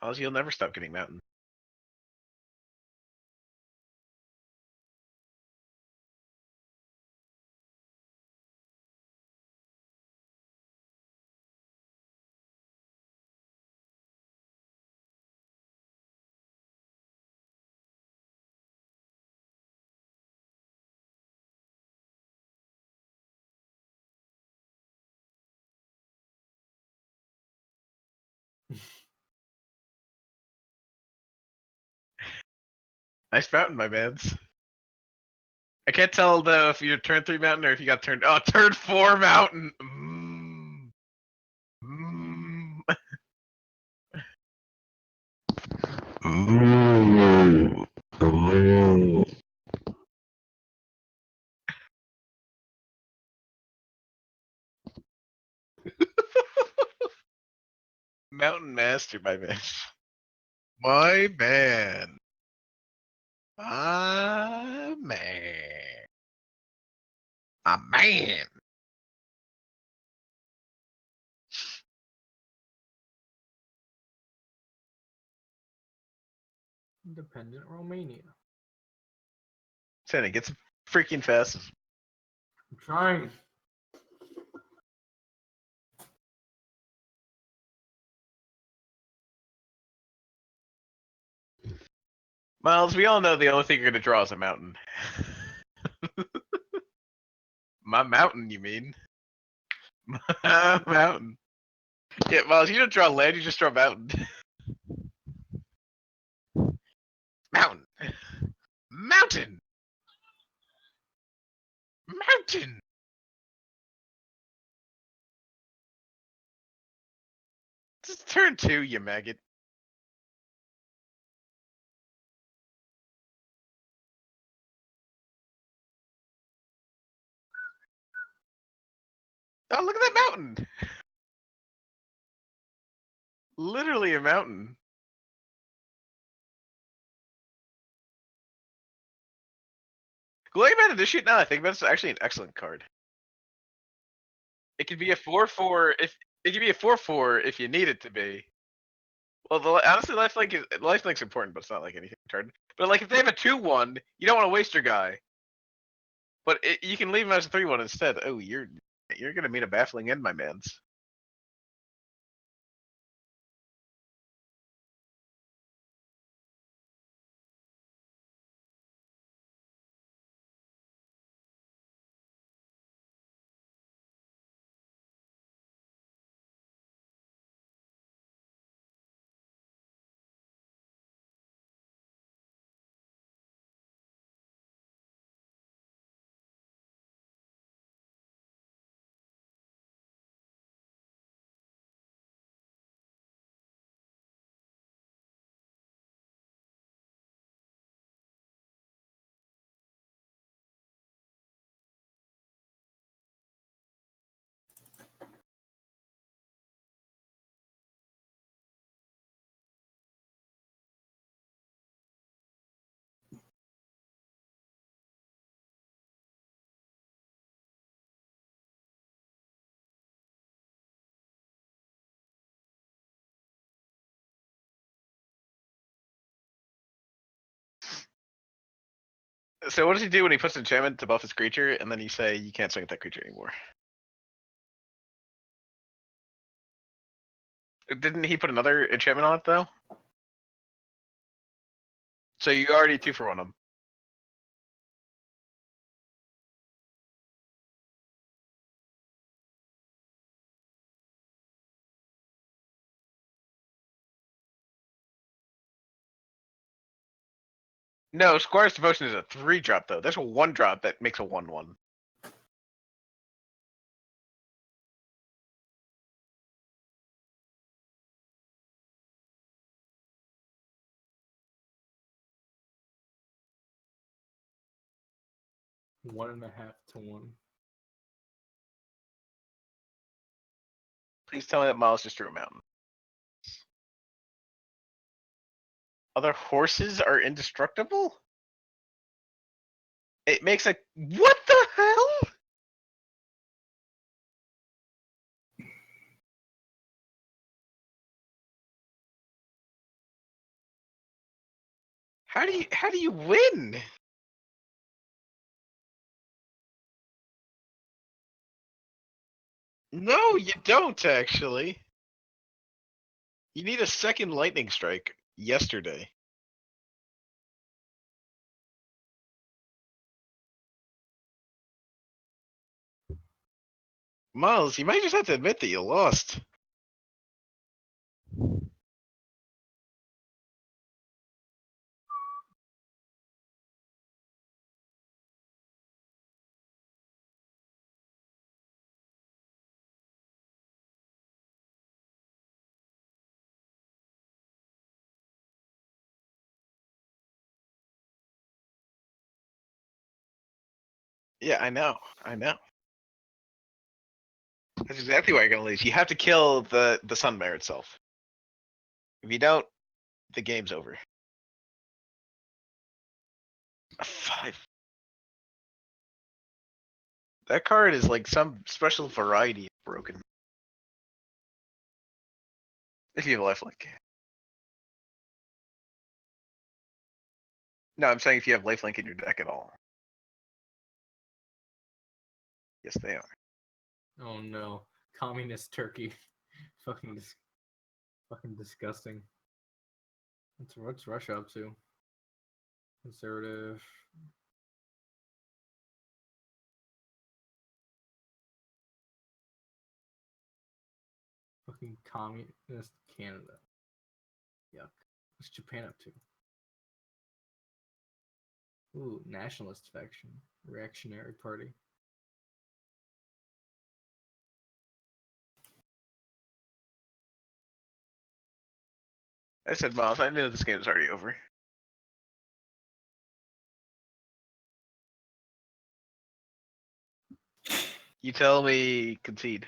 Ozzy, you'll never stop getting mountain. Nice mountain, my mans. I can't tell though if you're turn 3 mountain or if you got turned. Oh, turn 4 mountain. Mountain master, my man. My man. My man. A man. Independent Romania. Santa, get some freaking fast. I'm trying. Miles, we all know the only thing you're gonna draw is a mountain. My mountain, you mean? My mountain. Yeah, Miles, you don't draw land, you just draw mountain. Mountain. Mountain. Mountain. This is turn 2, you maggot. Oh, look at that mountain. Literally a mountain. Glowing Man Initiate, now I think about it's actually an excellent card. It could be a 4/4 if it could be a 4/4 if you need it to be. Well, honestly, Lifelink's important, but it's not like anything retarded. But like, if they have a 2/1, you don't want to waste your guy. But you can leave him as a 3/1 instead. Oh, you're gonna meet a baffling end, my mans. So what does he do when he puts an enchantment to buff his creature, and then you say you can't swing at that creature anymore? Didn't he put another enchantment on it though? So you already 2-for-1 him. No, Squire's Devotion is a 3-drop though. There's a 1-drop that makes a 1/1. One and a half to 1. Please tell me that Miles just drew a mountain. Other horses are indestructible? It makes a what the hell? How do you win? No, you don't actually. You need a second lightning strike yesterday. Miles, you might just have to admit that you lost. Yeah, I know. I know. That's exactly why you're gonna lose. You have to kill the Sunmare itself. If you don't, the game's over. A 5. That card is like some special variety of broken. If you have a lifelink. No, I'm saying if you have lifelink in your deck at all. Yes, they are. Oh no, communist Turkey, fucking disgusting. What's Russia up to? Conservative. Fucking communist Canada. Yuck. What's Japan up to? Ooh, nationalist faction. Reactionary party. I said, Miles, I knew this game was already over. You tell me concede.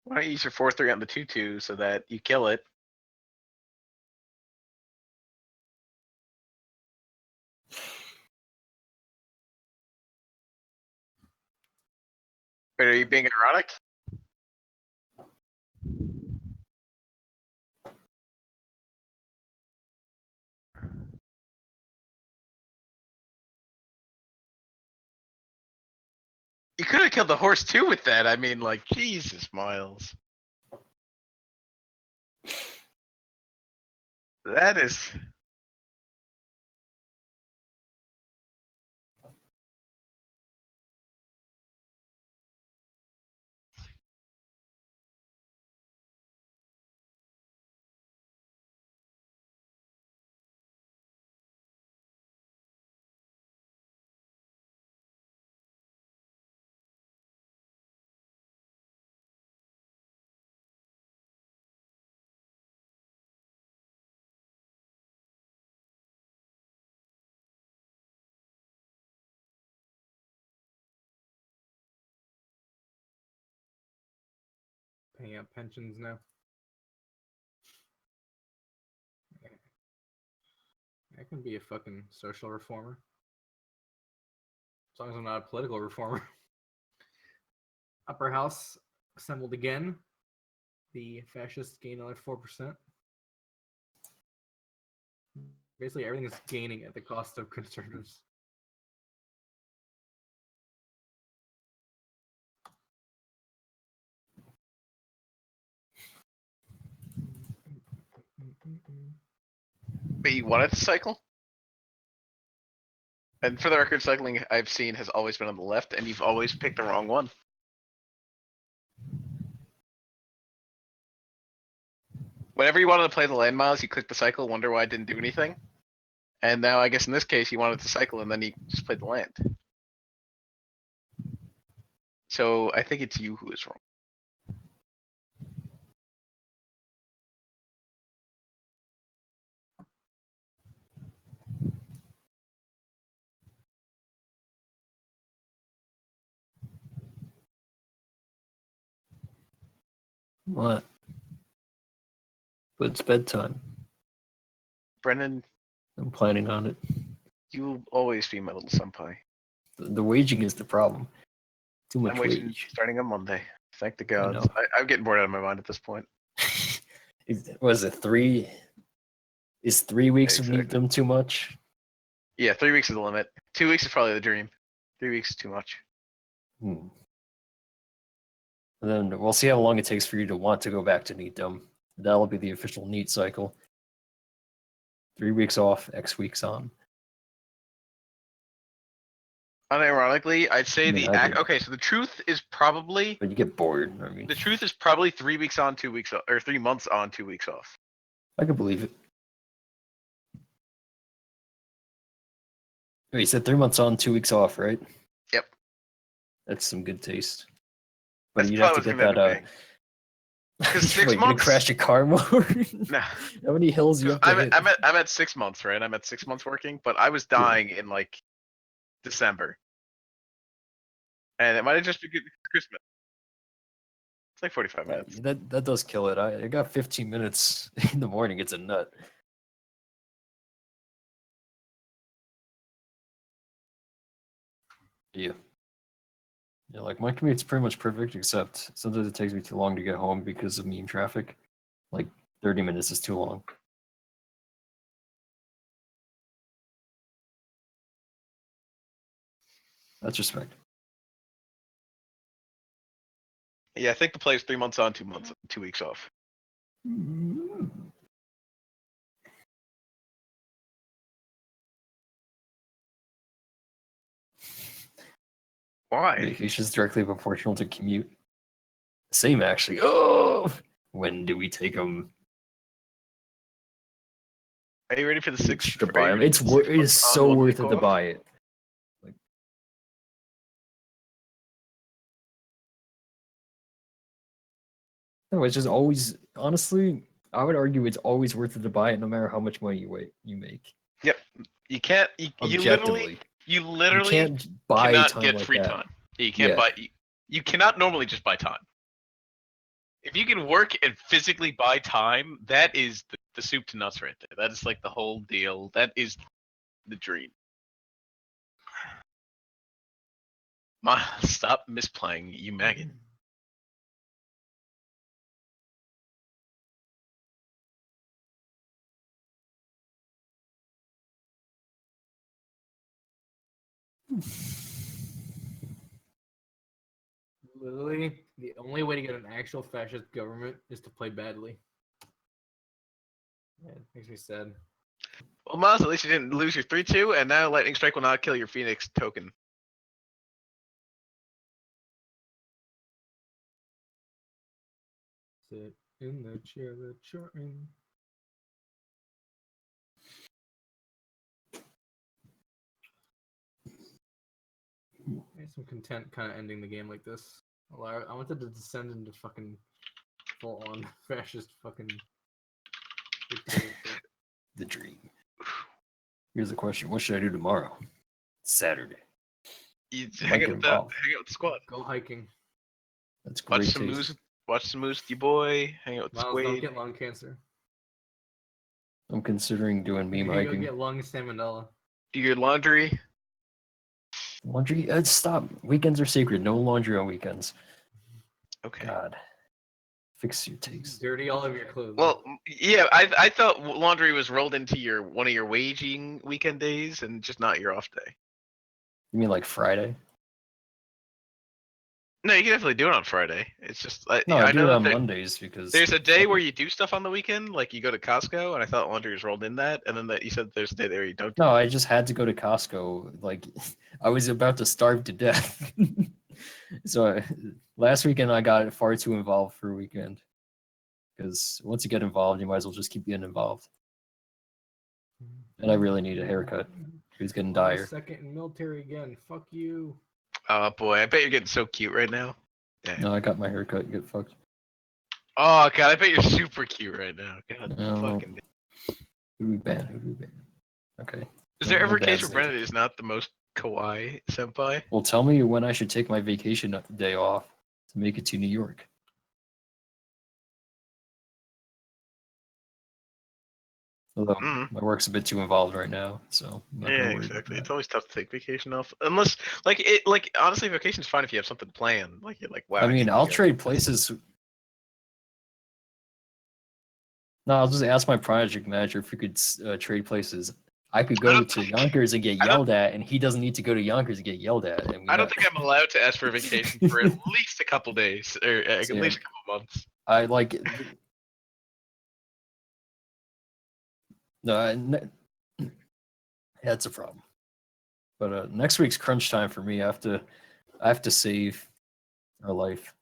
Why don't you use your 4-3 on the 2-2 so that you kill it? Wait, are you being ironic? You could have killed the horse too with that. I mean, like, Jesus, Miles. That is. Paying out pensions now. I can be a fucking social reformer. As long as I'm not a political reformer. Upper House assembled again. The fascists gain another 4%. Basically, everything is gaining at the cost of conservatives. But you wanted to cycle? And for the record, cycling I've seen has always been on the left, and you've always picked the wrong one. Whenever you wanted to play the land miles, you clicked the cycle, wonder why it didn't do anything. And now I guess in this case you wanted to cycle and then you just played the land. So I think it's you who is wrong. What? But it's bedtime. Brennan, I'm planning on it. you will always be my little senpai. The waging is the problem. Too much I'm waging wage. starting on Monday. Thank the I gods. know. I'm getting bored out of my mind at this point. Was it 3? Is 3 weeks of Exactly. them too much? Yeah, 3 weeks is the limit. 2 weeks is probably the dream. 3 weeks is too much. And then we'll see how long it takes for you to want to go back to NEATdom. That'll be the official NEAT cycle. 3 weeks off, X weeks on. Unironically, I'd say I mean, I do. okay. So the truth is probably But you get bored. I mean, the truth is probably 3 weeks on, 2 weeks off, or 3 months on, 2 weeks off. I could believe it. Wait, you said 3 months on, 2 weeks off, right? Yep. That's some good taste. But That's you'd have to probably get what's gonna end that. up being. 'Cause 6 Wait, you're gonna months- crash your car more? Nah. How many hills you have to hit? I'm at 6 months, right? I'm at 6 months working, but I was dying in like December, and it might have just been Christmas. It's like 45 minutes. That does kill it. I got 15 minutes in the morning. It's a nut. Yeah. Yeah, like my commute's pretty much perfect, except sometimes it takes me too long to get home because of mean traffic. Like 30 minutes is too long. That's respect. Yeah, I think the play is 3 months on, 2 weeks off. Why? Vacation is directly proportional to commute. Same, actually. Oh, when do we take them? Are you ready for the six? To buy them. It is so worth it to buy it. Like, no, it's just always. Honestly, I would argue it's always worth it to buy it, no matter how much money you make. Yep. You can't. Objectively, you literally can't buy cannot time get like free that. time. You can't Yeah. buy. You cannot normally just buy time. If you can work and physically buy time, that is the soup to nuts right there. That is like the whole deal. That is the dream. Stop misplaying, you maggot. Literally, the only way to get an actual fascist government is to play badly. Yeah, it makes me sad. Well, Miles, at least you didn't lose your 3-2, and now Lightning Strike will not kill your Phoenix token. Sit in the chair that you're in. I had some content kind of ending the game like this. Although I wanted to descend into fucking full-on fascist fucking dictatorship. The dream. Here's the question: what should I do tomorrow? Saturday. You Might hang get out with involved. the squad. Go hiking. That's great. Watch some moose. Watch some moose, you boy. Hang out with the Miles, don't squad. get lung cancer. I'm considering doing meme You're gonna hiking. go get lung salmonella. Do your laundry. Laundry? Stop. Weekends are sacred. No laundry on weekends. Okay. God. Fix your taste. Dirty all of your clothes. Well, yeah, I thought laundry was rolled into one of your waging weekend days and just not your off day. You mean like Friday? No, you can definitely do it on Friday. It's just No, I do know it that on there- Mondays because There's a day where you do stuff on the weekend, like you go to Costco, and I thought laundry was rolled in that, and then that you said there's a day there where you don't. No, I just had to go to Costco. Like, I was about to starve to death. So last weekend I got far too involved for a weekend. Because once you get involved, you might as well just keep getting involved. And I really need a haircut. It's getting dire. Second in military again. Fuck you. Oh boy, I bet you're getting so cute right now. Damn. No, I got my haircut. Get fucked. Oh god, I bet you're super cute right now. God, No. fucking. Who we ban? Who we ban? Okay. Is there No ever a case bad where things. Brennan is not the most kawaii senpai? Well, tell me when I should take my vacation day off to make it to New York. Although Mm. my work's a bit too involved right now, so I'm not Yeah, gonna worry exactly. about It's that. always tough to take vacation off, unless like honestly, vacation's fine if you have something planned. Like you're like, wow. I mean, can't I'll go. trade places. No, I'll just ask my project manager if we could trade places. I could I go don't to think- Yonkers and get I don't- yelled at, and he doesn't need to go to Yonkers and get yelled at. And we I don't know. think I'm allowed to ask for a vacation for at least a couple days, or at Same. least a couple months. I like. No, that's a problem. But next week's crunch time for me. I have to save our life.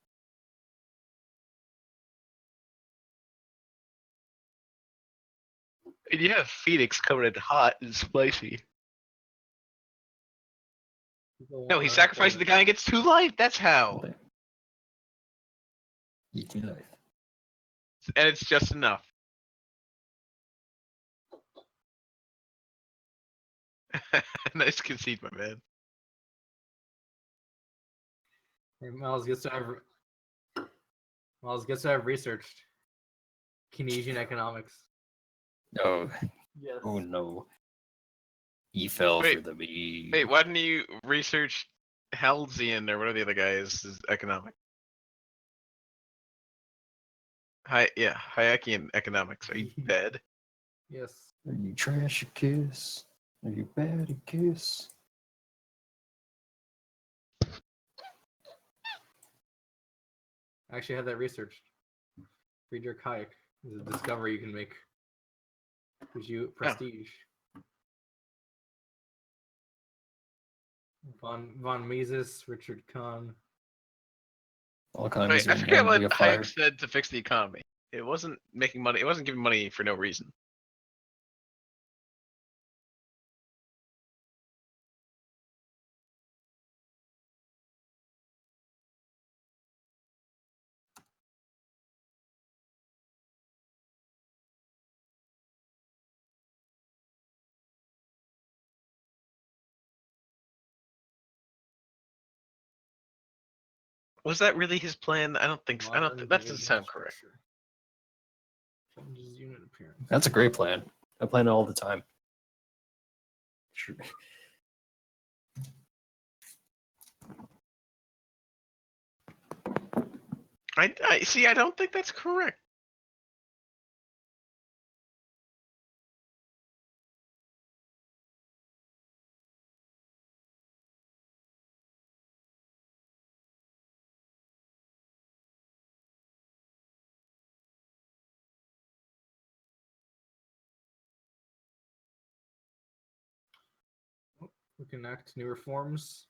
And you have Phoenix coming in hot and spicy. People No, want he to sacrifices the guy and gets 2 life. That's how, Eat your life. and it's just enough. Nice conceit, my man. Hey, Miles gets to have researched Keynesian economics. No. Yes. Oh no. He fell Wait, for the bee. Wait, why didn't you research Halcyon or what are the other guys' economic? Yeah, Hayekian economics. Are you dead? Yes. Are you trash a kiss? Are you bad a kiss? I actually had that researched. Friedrich Hayek is a discovery you can make. Gives you prestige. Von Mises, Richard Kahn. All kinds Wait, I of forget what one Hayek fire. said to fix the economy. It wasn't making money. It wasn't giving money for no reason. Was that really his plan? I don't think so. Modern That doesn't division sound correct. structure. Changes unit appearance. That's a great plan. I plan it all the time. Sure. I see. I don't think that's correct. We can enact new reforms.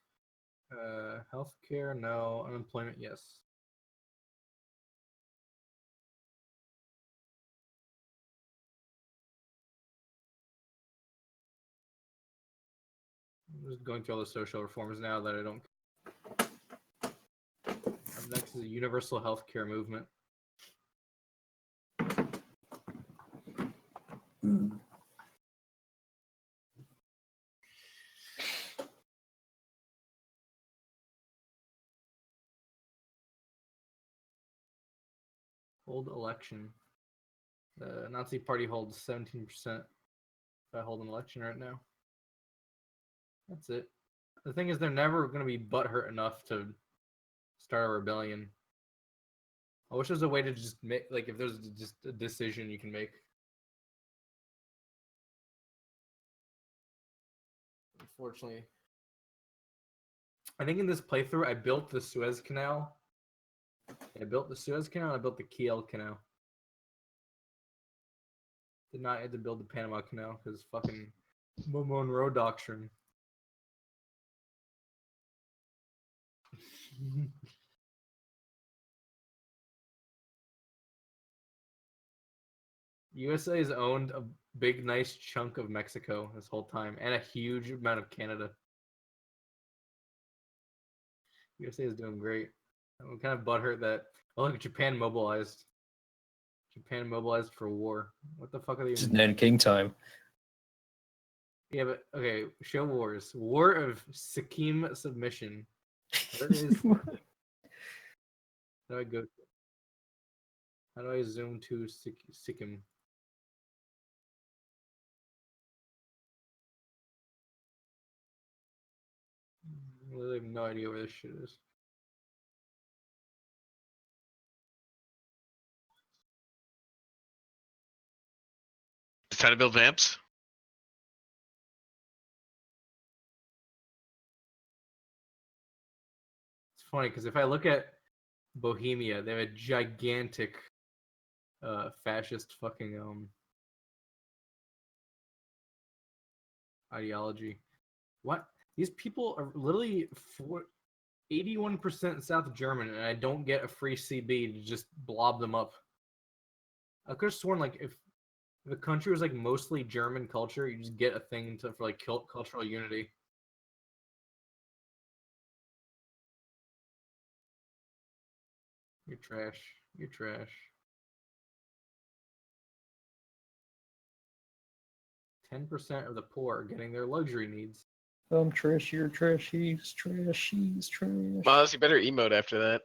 Healthcare, no. Unemployment, yes. I'm just going through all the social reforms now that I don't. Up next is a universal healthcare movement. Hold election. The Nazi Party holds 17%. If I hold an election right now. That's it. The thing is, they're never going to be butthurt enough to start a rebellion. I wish there's a way to just make, like, if there's just a decision you can make. Unfortunately, I think in this playthrough, I built the Suez Canal. I built the Suez Canal and I built the Kiel Canal. Did not have to build the Panama Canal because fucking Monroe Doctrine. USA has owned a big, nice chunk of Mexico this whole time, and a huge amount of Canada. USA is doing great. I'm kind of butthurt that. Oh, look, Japan mobilized. Japan mobilized for war. What the fuck are they It's even? Ned King time. Yeah, but okay. Show wars. War of Sikkim submission. What is? How do I go? How do I zoom to Sikkim? I have no idea where this shit is. It's time to build vamps. It's funny because if I look at Bohemia, they have a gigantic fascist fucking ideology. What? These people are literally 81% South German, and I don't get a free CB to just blob them up. I could have sworn like if the country was like mostly German culture, you just get a thing for like cultural unity. You're trash. You're trash. 10% of the poor are getting their luxury needs. I'm trash, you're trash, he's trash, he's trash. Miles, you better emote after that.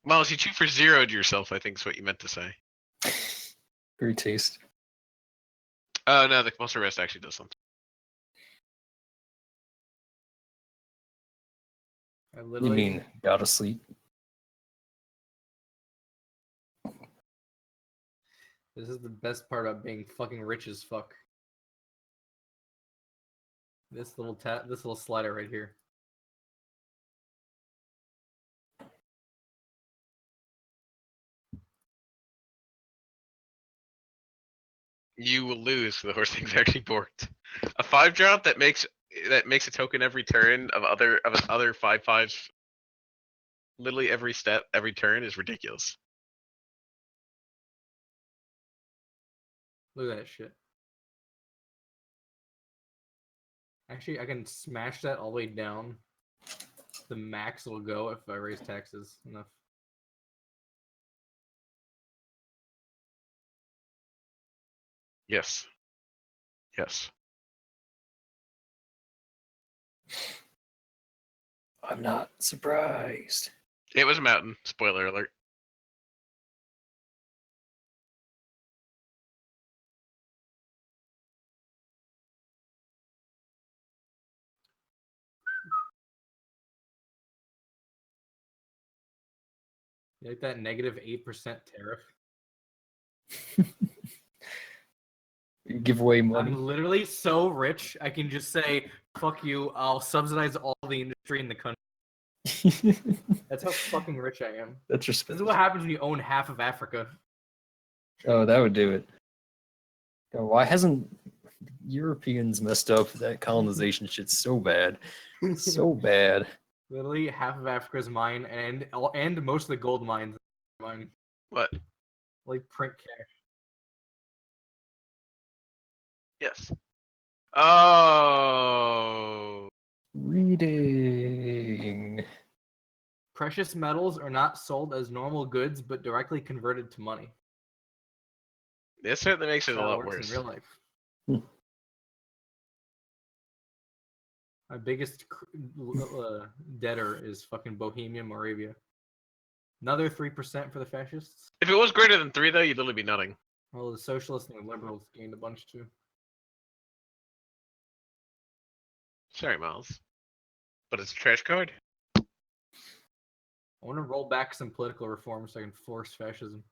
Miles, you 2 for 0'd yourself, I think is what you meant to say. Great taste. Oh no, the compulsory rest actually does something. I You literally mean gotta sleep? this is the best part about being fucking rich as fuck. This little slider right here. You will lose for the horse thing's actually borked. A 5-drop that makes a token every turn of other 5/5s literally every step, every turn is ridiculous. Look at that shit. Actually, I can smash that all the way down. The max will go if I raise taxes enough. Yes. Yes. I'm not surprised. It was a mountain. Spoiler alert. You like that negative 8% tariff? You give away money. I'm literally so rich, I can just say, fuck you, I'll subsidize all the industry in the country. That's how fucking rich I am. That's This respect. is what happens when you own half of Africa. Oh, that would do it. Oh, why hasn't Europeans messed up that colonization shit's so bad? So bad. Literally half of Africa is mine, and most of the gold mines are mine. What? Like print cash. Yes. Oh. Reading. Precious metals are not sold as normal goods, but directly converted to money. This certainly makes it That's a how it lot works worse. in real life. Hmm. My biggest debtor is fucking Bohemia, Moravia. Another 3% for the fascists. If it was greater than 3, though, you'd literally be nutting. Well, the socialists and the liberals gained a bunch too. Sorry, Miles. But it's a trash card. I want to roll back some political reforms so I can force fascism.